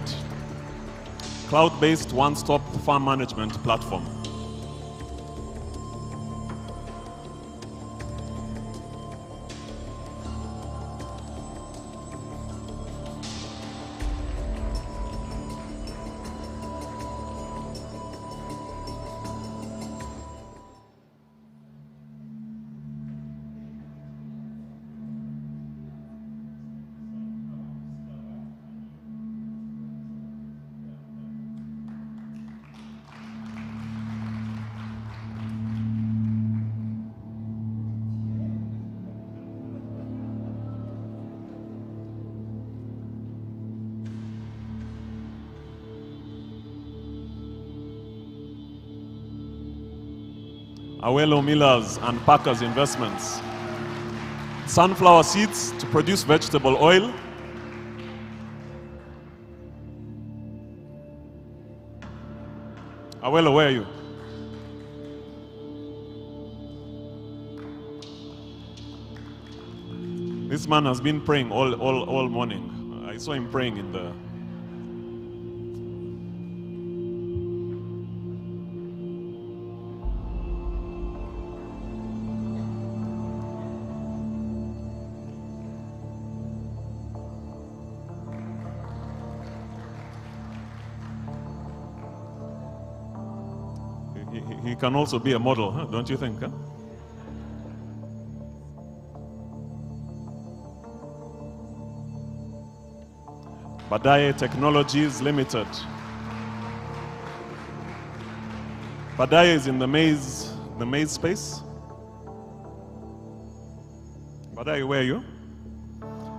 cloud-based one-stop farm management platform. Awelo Millers and Packers Investments. Sunflower seeds to produce vegetable oil. Awelo, where are you? This man has been praying all morning. I saw him praying in the... He can also be a model, huh? Don't you think? Huh? Badaye Technologies Limited. Badaye is in the maize space. Badaye, where are you?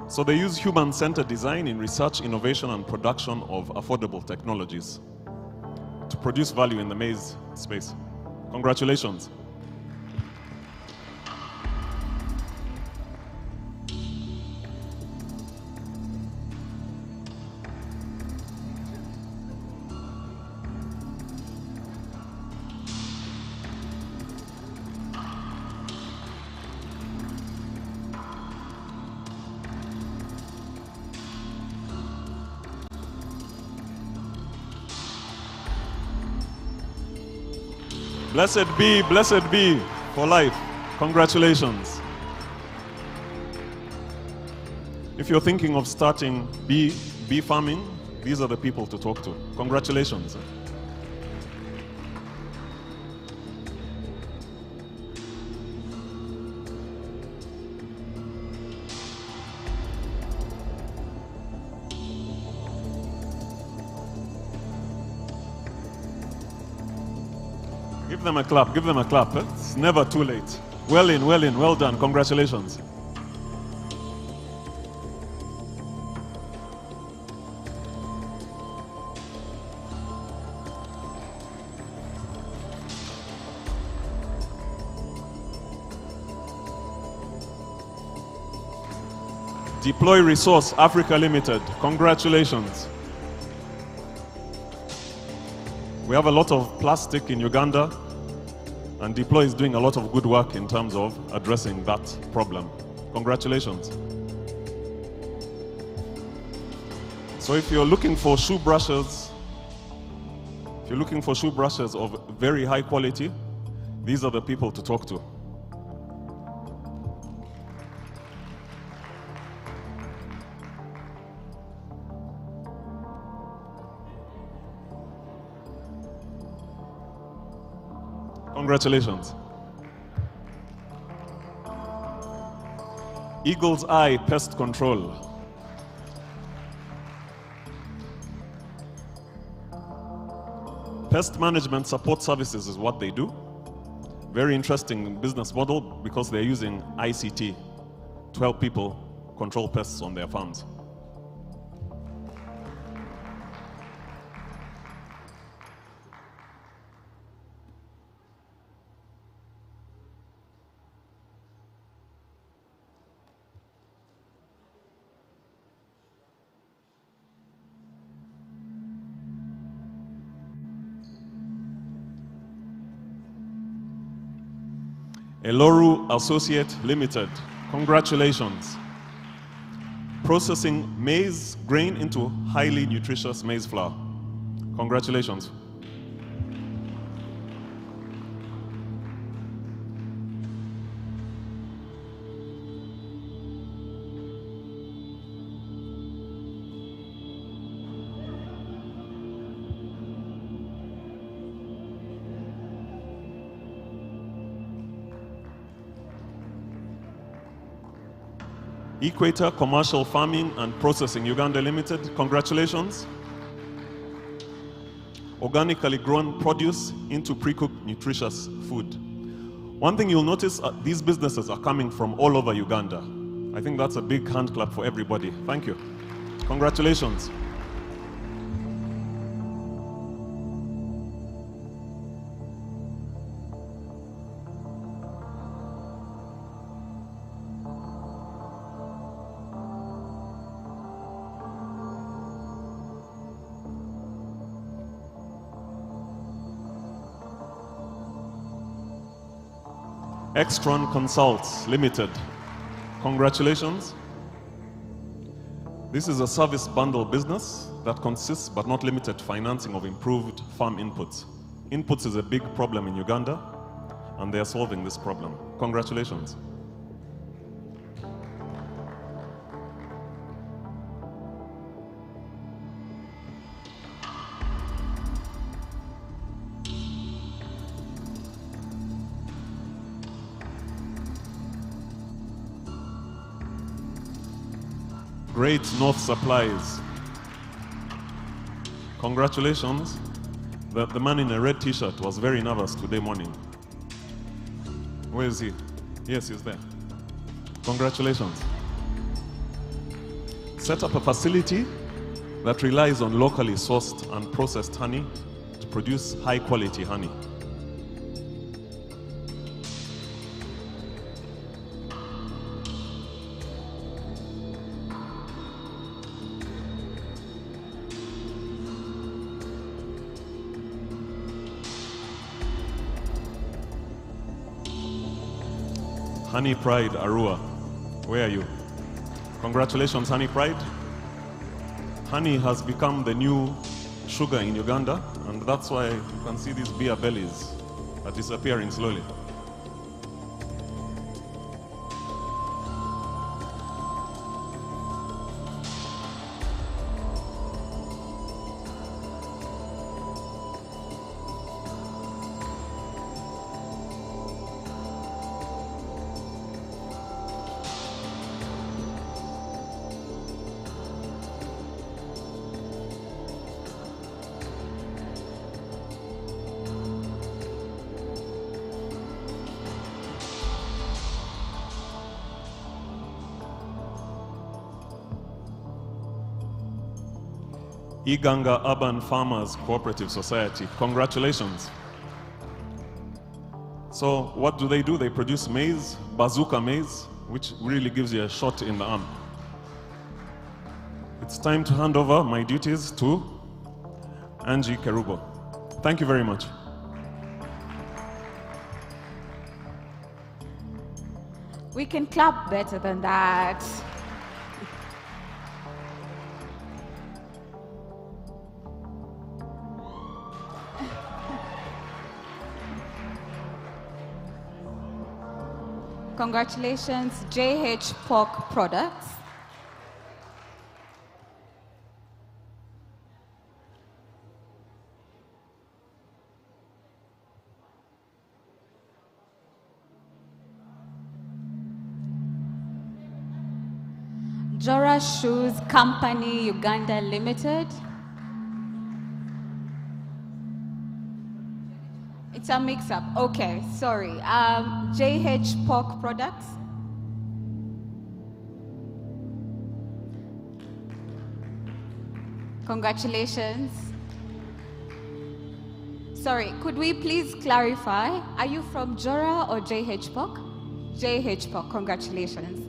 So they use human-centered design in research, innovation, and production of affordable technologies to produce value in the maize space. Congratulations. Blessed be for life. Congratulations. If you're thinking of starting bee farming, these are the people to talk to. Congratulations. Give them a clap, give them a clap. It's never too late. Well in, well done. Congratulations. Deploy Resource Africa Limited. Congratulations. We have a lot of plastic in Uganda, and Deploy is doing a lot of good work in terms of addressing that problem. Congratulations. So if you're looking for shoe brushes, of very high quality, these are the people to talk to. Congratulations. Eagle's Eye Pest Control. Pest management support services is what they do. Very interesting business model because they're using ICT to help people control pests on their farms. Eloru Associate Limited, congratulations. Processing maize grain into highly nutritious maize flour. Congratulations. Equator Commercial Farming and Processing Uganda Limited, congratulations. Organically grown produce into pre-cooked nutritious food. One thing you'll notice, these businesses are coming from all over Uganda. I think that's a big hand clap for everybody. Thank you. Congratulations. Extron Consults Limited, congratulations. This is a service bundle business that consists but not limited to financing of improved farm inputs. Inputs is a big problem in Uganda, and they are solving this problem. Congratulations. Great North Supplies. Congratulations. The man in a red t-shirt was very nervous today morning. Where is he? Yes, he's there. Congratulations. Set up a facility that relies on locally sourced and processed honey to produce high quality honey. Honey Pride Arua. Where are you? Congratulations, Honey Pride. Honey has become the new sugar in Uganda, and that's why you can see these beer bellies are disappearing slowly. Iganga Urban Farmers Cooperative Society. Congratulations. So what do? They produce maize, bazooka maize, which really gives you a shot in the arm. It's time to hand over my duties to Angie Kerubo. Thank you very much. We can clap better than that. Congratulations, JH Pork Products. Jora Shoes Company Uganda Limited. It's a mix-up. Okay, sorry. JH Pork Products. Congratulations. Sorry, could we please clarify? Are you from Jora or JH Pork? JH Pork, congratulations.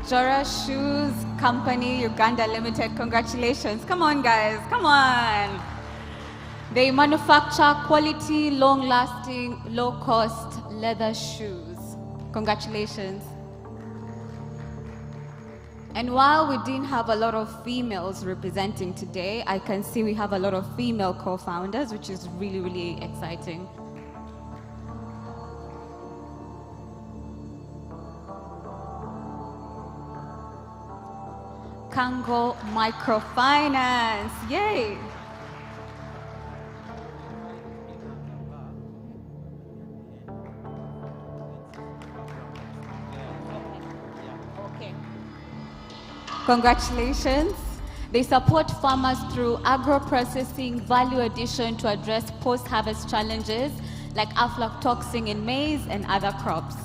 Jora Shoes Company Uganda Limited, congratulations. Come on, guys, come on. They manufacture quality, long-lasting, low-cost leather shoes. Congratulations. And while we didn't have a lot of females representing today, I can see we have a lot of female co-founders, which is really, really exciting. Kango Microfinance, yay! Okay. Congratulations. They support farmers through agro-processing, value addition to address post-harvest challenges like aflatoxin in maize and other crops.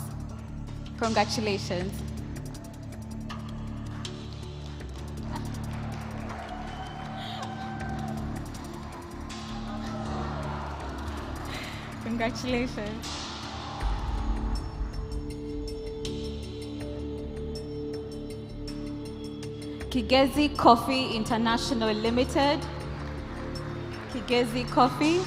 Congratulations. Congratulations. Kigezi Coffee International Limited. Kigezi Coffee.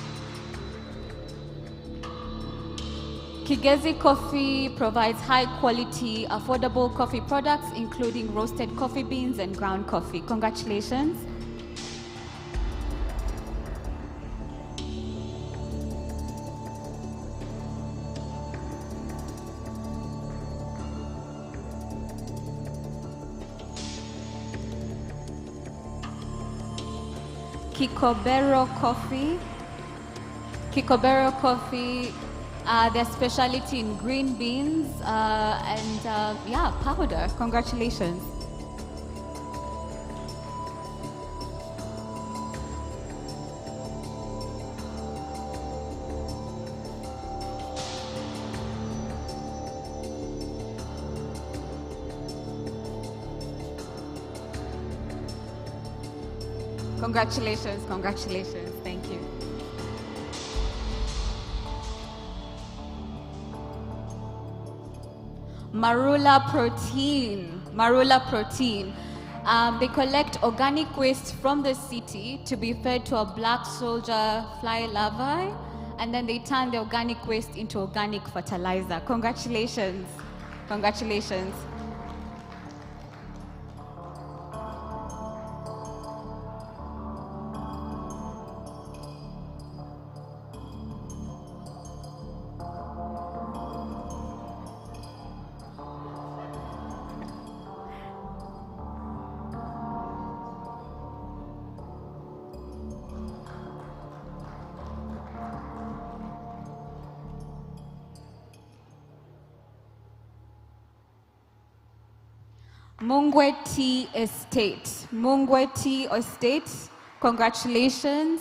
Kigezi Coffee provides high quality, affordable coffee products, including roasted coffee beans and ground coffee. Congratulations. Kikobero Coffee. Kikobero Coffee, their specialty in green beans and yeah, powder. Congratulations. Congratulations, congratulations. Thank you. Marula Protein. Marula Protein. They collect organic waste from the city to be fed to a black soldier fly larvae, and then they turn the organic waste into organic fertilizer. Congratulations. Congratulations. Mungwe Tea Estate. Mungwe Tea Estate, congratulations.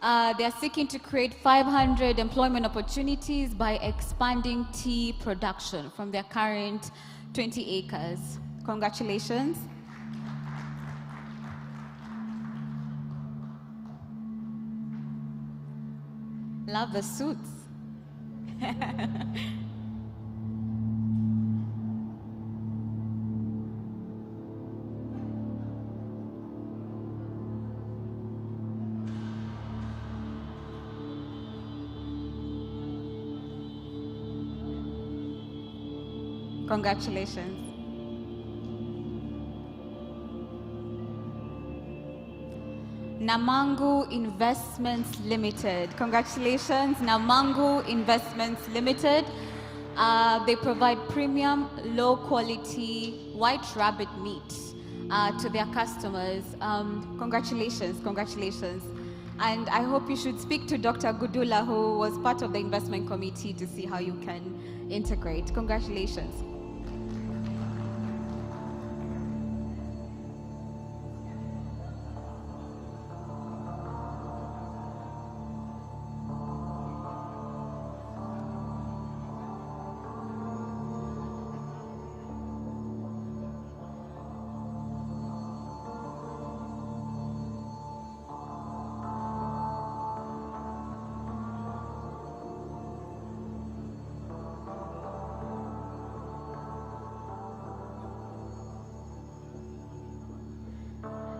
They are seeking to create 500 employment opportunities by expanding tea production from their current 20 acres. Congratulations. Love the suits. Congratulations. Namangu Investments Limited. Congratulations, Namangu Investments Limited. They provide premium, low-quality white rabbit meat to their customers. Congratulations, congratulations. And I hope you should speak to Dr. Gudula, who was part of the investment committee, to see how you can integrate. Congratulations.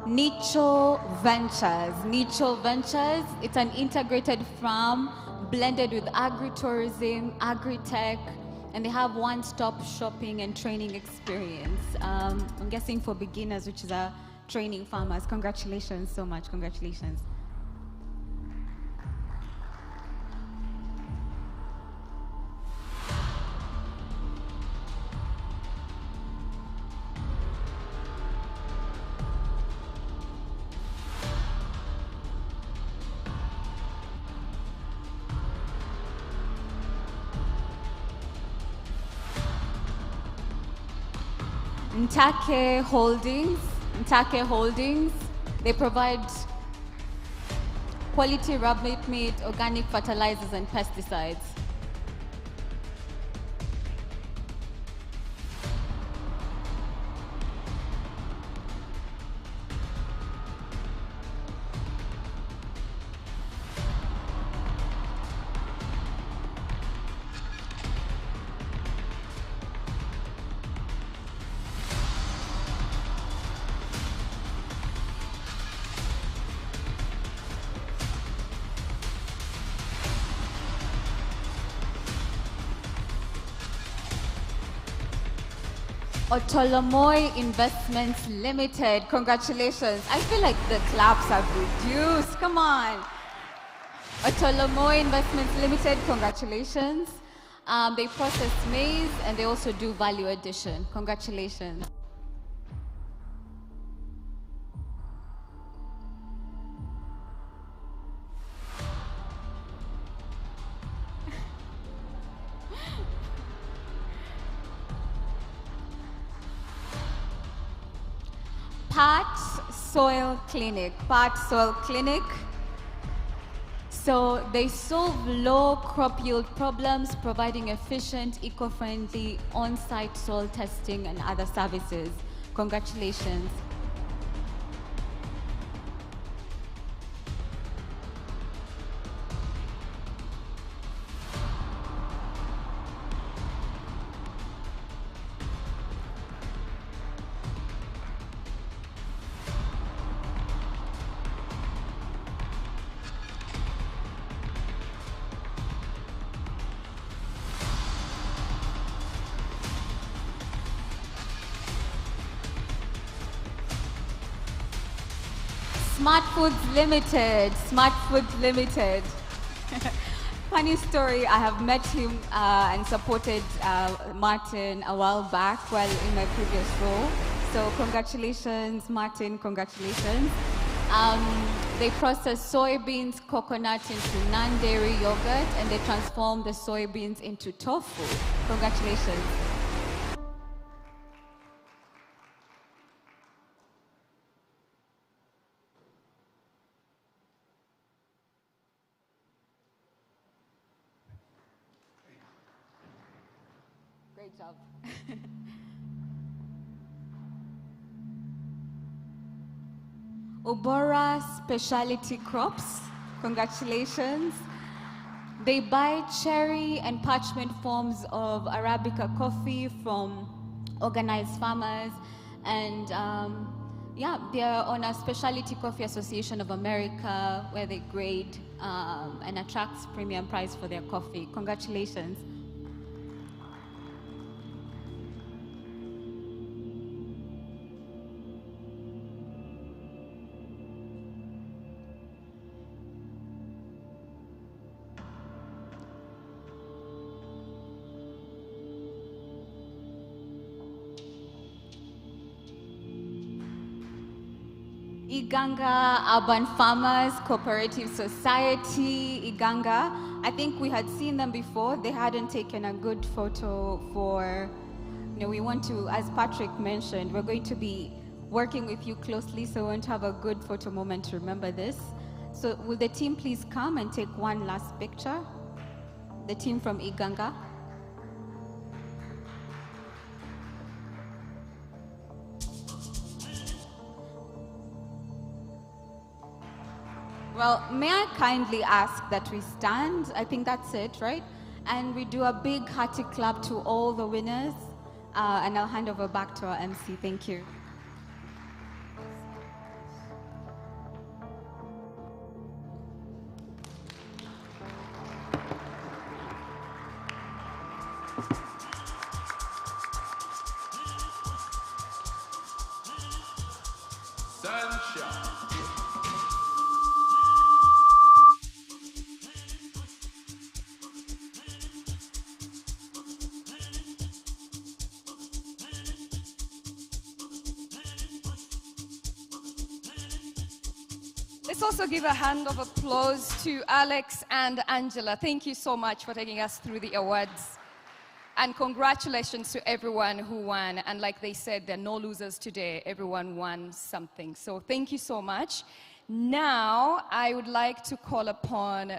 Nicho Ventures. Nicho Ventures, it's an integrated farm blended with agritourism, agri-tech, and they have one-stop shopping and training experience. I'm guessing for beginners, which is training farmers. Congratulations so much, congratulations. Ntake Holdings, they provide quality rabbit meat, organic fertilizers, and pesticides. Otolomoy Investments Limited, congratulations. I feel like the claps have reduced, come on. Otolomoy Investments Limited, congratulations. They process maize and they also do value addition. Congratulations. Part Soil Clinic. So they solve low crop yield problems, providing efficient, eco-friendly on-site soil testing and other services. Congratulations. Smart Foods Limited. Smart Foods Limited. Funny story, I have met him and supported Martin a while back while in my previous role. So congratulations, Martin, congratulations. They process soybeans, coconut into non-dairy yogurt, and they transform the soybeans into tofu. Congratulations. Great job. Ubora Specialty Crops, congratulations. They buy cherry and parchment forms of Arabica coffee from organized farmers, and yeah, they're on a Specialty Coffee Association of America where they grade and attract premium price for their coffee. Congratulations. Uganda Urban Farmers Cooperative Society, Uganda. I think we had seen them before. They hadn't taken a good photo for, we want to, as Patrick mentioned, we're going to be working with you closely, so we want to have a good photo moment to remember this. So will the team please come and take one last picture? The team from Uganda. Well, may I kindly ask that we stand? I think that's it, right? And we do a big hearty clap to all the winners. And I'll hand over back to our MC. Thank you. Let's also give a hand of applause to Alex and Angela. Thank you so much for taking us through the awards. And congratulations to everyone who won. And like they said, there are no losers today. Everyone won something. So thank you so much. Now, I would like to call upon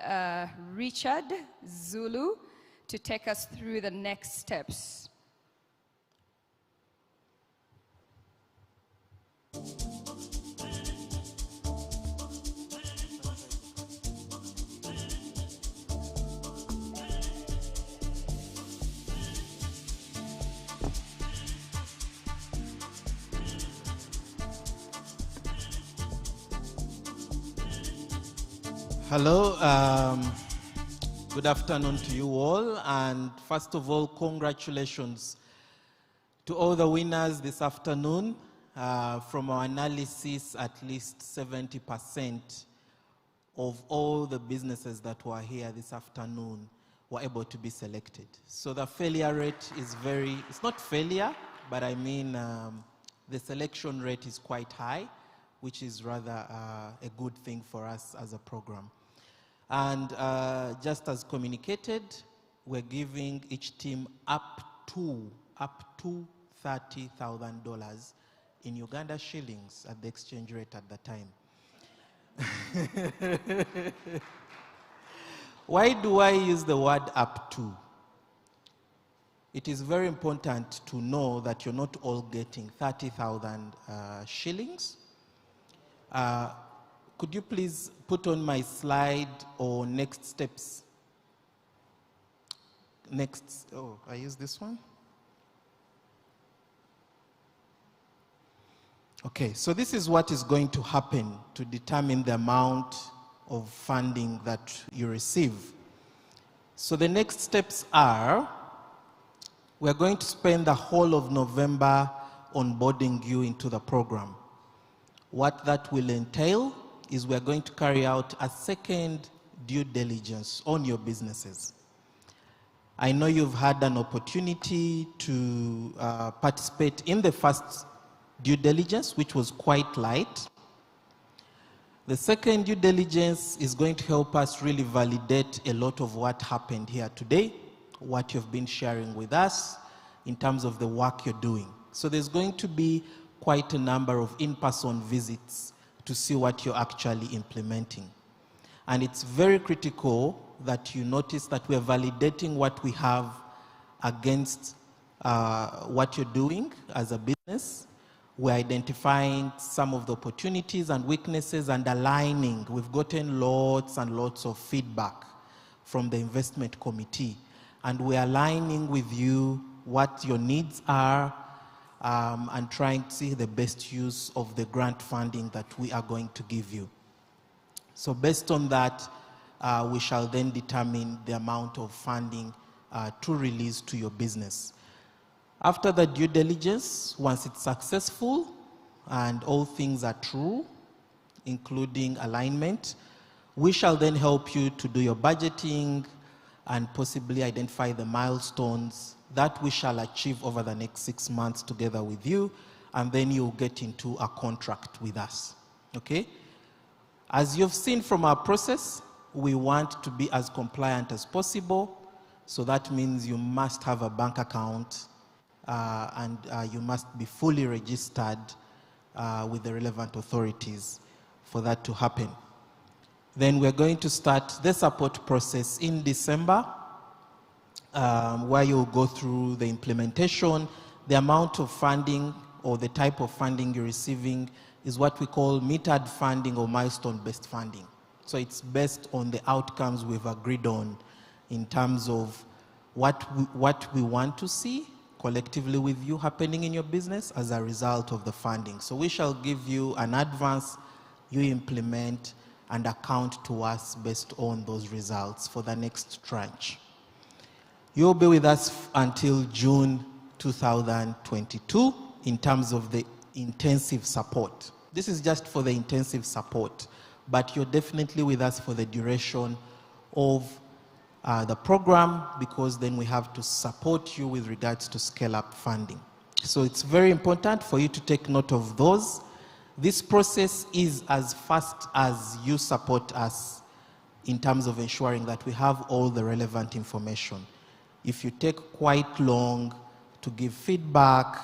Richard Zulu to take us through the next steps. Hello, good afternoon to you all, and first of all, congratulations to all the winners this afternoon. From our analysis, at least 70% of all the businesses that were here this afternoon were able to be selected. So the failure rate is it's not failure, but I mean the selection rate is quite high, which is rather a good thing for us as a program. And just as communicated, we're giving each team up to $30,000 in Uganda shillings at the exchange rate at the time. Why do I use the word up to? It is very important to know that you're not all getting 30,000 shillings. Could you please put on my slide or next steps? I use this one. Okay, so this is what is going to happen to determine the amount of funding that you receive. So the next steps are, we're going to spend the whole of November onboarding you into the program. What that will entail is we're going to carry out a second due diligence on your businesses. I know you've had an opportunity to participate in the first due diligence, which was quite light. The second due diligence is going to help us really validate a lot of what happened here today, what you've been sharing with us in terms of the work you're doing. So there's going to be quite a number of in-person visits to see what you're actually implementing. And it's very critical that you notice that we're validating what we have against what you're doing as a business. We're identifying some of the opportunities and weaknesses and aligning. We've gotten lots and lots of feedback from the investment committee. And we're aligning with you what your needs are and trying to see the best use of the grant funding that we are going to give you. So based on that, we shall then determine the amount of funding to release to your business. After the due diligence, once it's successful and all things are true, including alignment, we shall then help you to do your budgeting and possibly identify the milestones that we shall achieve over the next 6 months together with you, and then you'll get into a contract with us, okay? As you've seen from our process, we want to be as compliant as possible, so that means you must have a bank account and you must be fully registered with the relevant authorities for that to happen. Then we're going to start the support process in December, where you'll go through the implementation. The amount of funding or the type of funding you're receiving is what we call metered funding or milestone-based funding. So it's based on the outcomes we've agreed on in terms of what we want to see collectively with you happening in your business as a result of the funding. So we shall give you an advance, you implement and account to us based on those results for the next tranche. You'll be with us until June 2022 in terms of the intensive support. This is just for the intensive support, but you're definitely with us for the duration of the program, because then we have to support you with regards to scale-up funding. So it's very important for you to take note of those. This process is as fast as you support us in terms of ensuring that we have all the relevant information. If you take quite long to give feedback,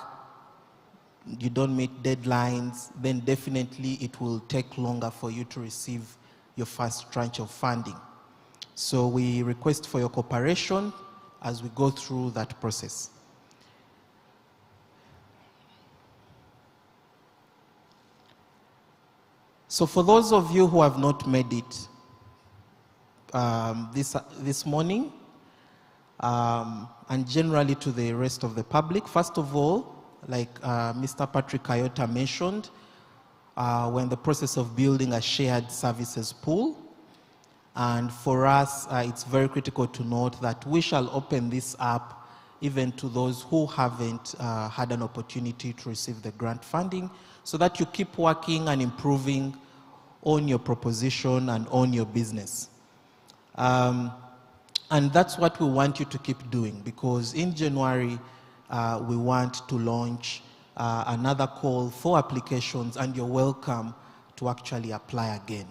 you don't meet deadlines, then definitely it will take longer for you to receive your first tranche of funding. So we request for your cooperation as we go through that process. So for those of you who have not made it this morning, and generally to the rest of the public, first of all, like Mr. Patrick Kayota mentioned, we're in the process of building a shared services pool. And for us, it's very critical to note that we shall open this up even to those who haven't had an opportunity to receive the grant funding, so that you keep working and improving on your proposition and on your business. And that's what we want you to keep doing, because in January, we want to launch another call for applications, and you're welcome to actually apply again.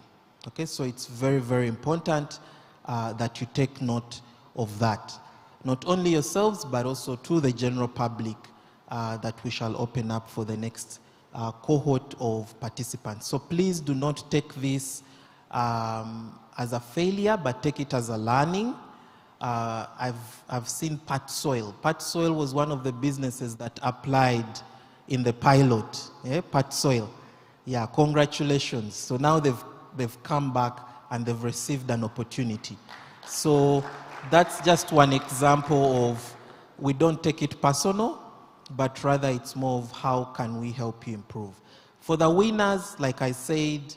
Okay, so it's very, very important that you take note of that. Not only yourselves, but also to the general public that we shall open up for the next cohort of participants. So please do not take this as a failure, but take it as a learning. I've seen Pat Soil. Pat Soil was one of the businesses that applied in the pilot. Yeah, Pat Soil. Yeah, congratulations. So now they've come back and they've received an opportunity. So that's just one example of, we don't take it personal, but rather it's more of how can we help you improve. For the winners, like I said,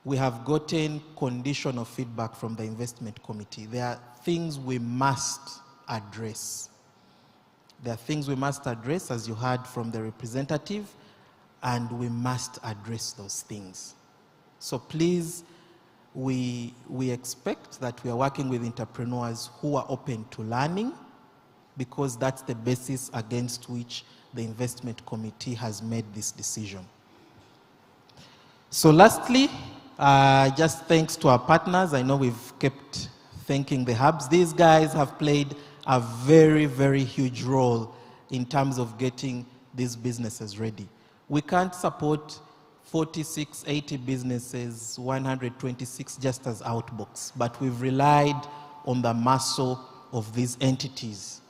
we have gotten conditional feedback from the investment committee. There are things we must address. There are things we must address, as you heard from the representative, and we must address those things. So please, we expect that we are working with entrepreneurs who are open to learning, because that's the basis against which the investment committee has made this decision. So lastly, just thanks to our partners. I know we've kept thanking the hubs. These guys have played a very, very huge role in terms of getting these businesses ready. We can't support 46, 80 businesses, 126 just as outbooks, but we've relied on the muscle of these entities.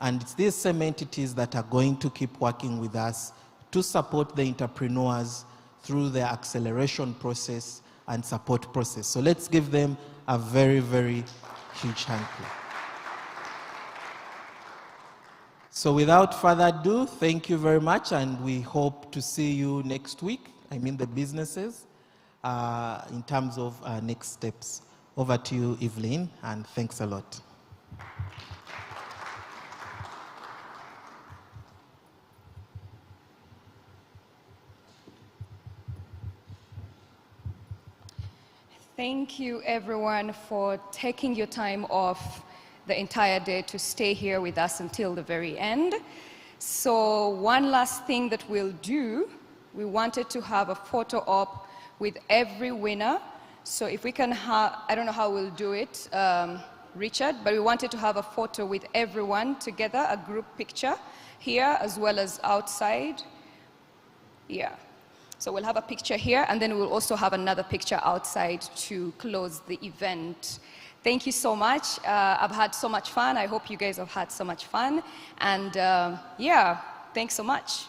And it's these same entities that are going to keep working with us to support the entrepreneurs through their acceleration process and support process. So let's give them a very, very huge hand clap. So without further ado, thank you very much, and we hope to see you next week. I mean the businesses, in terms of next steps. Over to you, Evelyn, and thanks a lot. Thank you, everyone, for taking your time off the entire day to stay here with us until the very end. So one last thing that we'll do, we wanted to have a photo op with every winner. So if we can have, I don't know how we'll do it, Richard, but we wanted to have a photo with everyone together, a group picture here as well as outside. Yeah. So we'll have a picture here, and then we'll also have another picture outside to close the event. Thank you so much. I've had so much fun. I hope you guys have had so much fun. And yeah, thanks so much.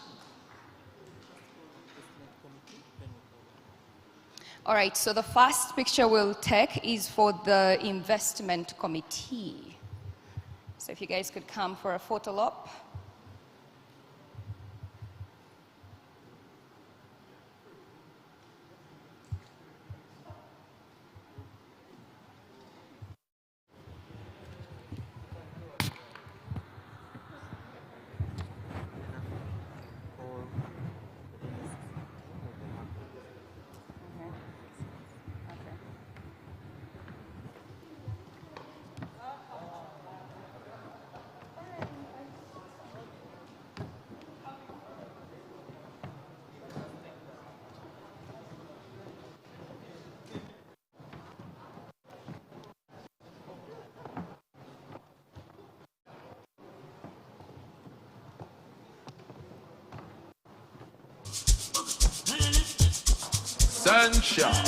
All right, so the first picture we'll take is for the investment committee. So if you guys could come for a photo op. Sunshine.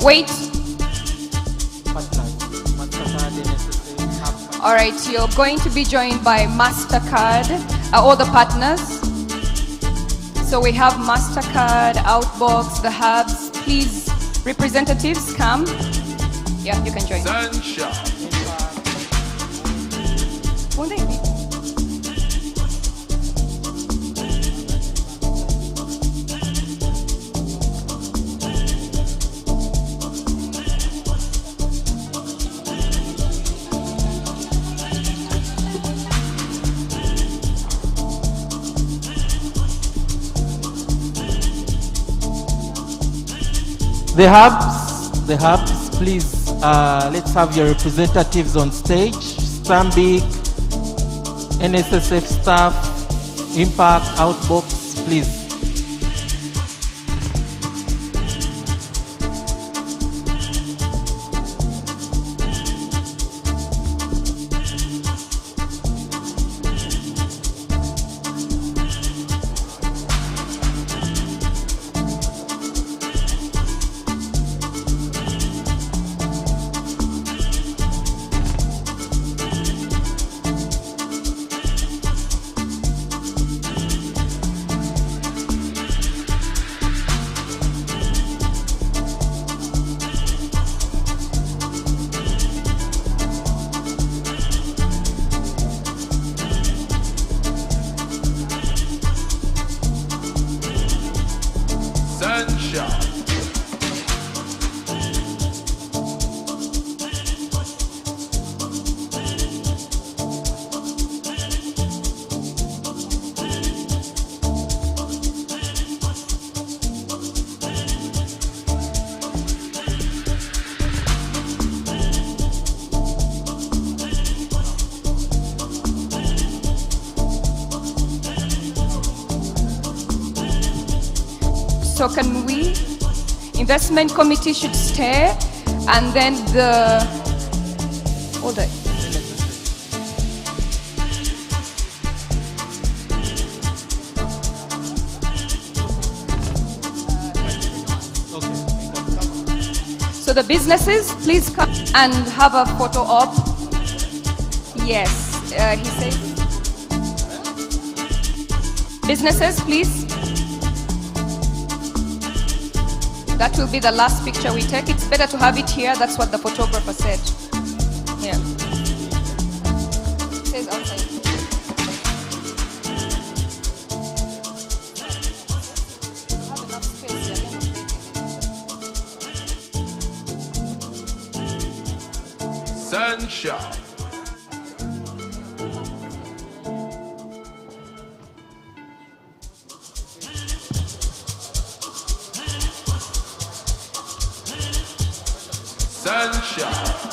Wait. All right, you're going to be joined by Mastercard, all the partners. So we have Mastercard, Outbox, the hubs. Please, representatives, come. Yeah, you can join. Sunshine. The hubs, please, let's have your representatives on stage. Stanbic, NSSF staff, Impact, Outbox, please. So can we? Investment committee should stay, and then the, hold on. So the businesses, please come and have a photo op. Yes, he says. Businesses, please. That will be the last picture we take. It's better to have it here. That's what the photographer said. Yeah. It says outside. Have enough space here. Sunshine. Sunshine.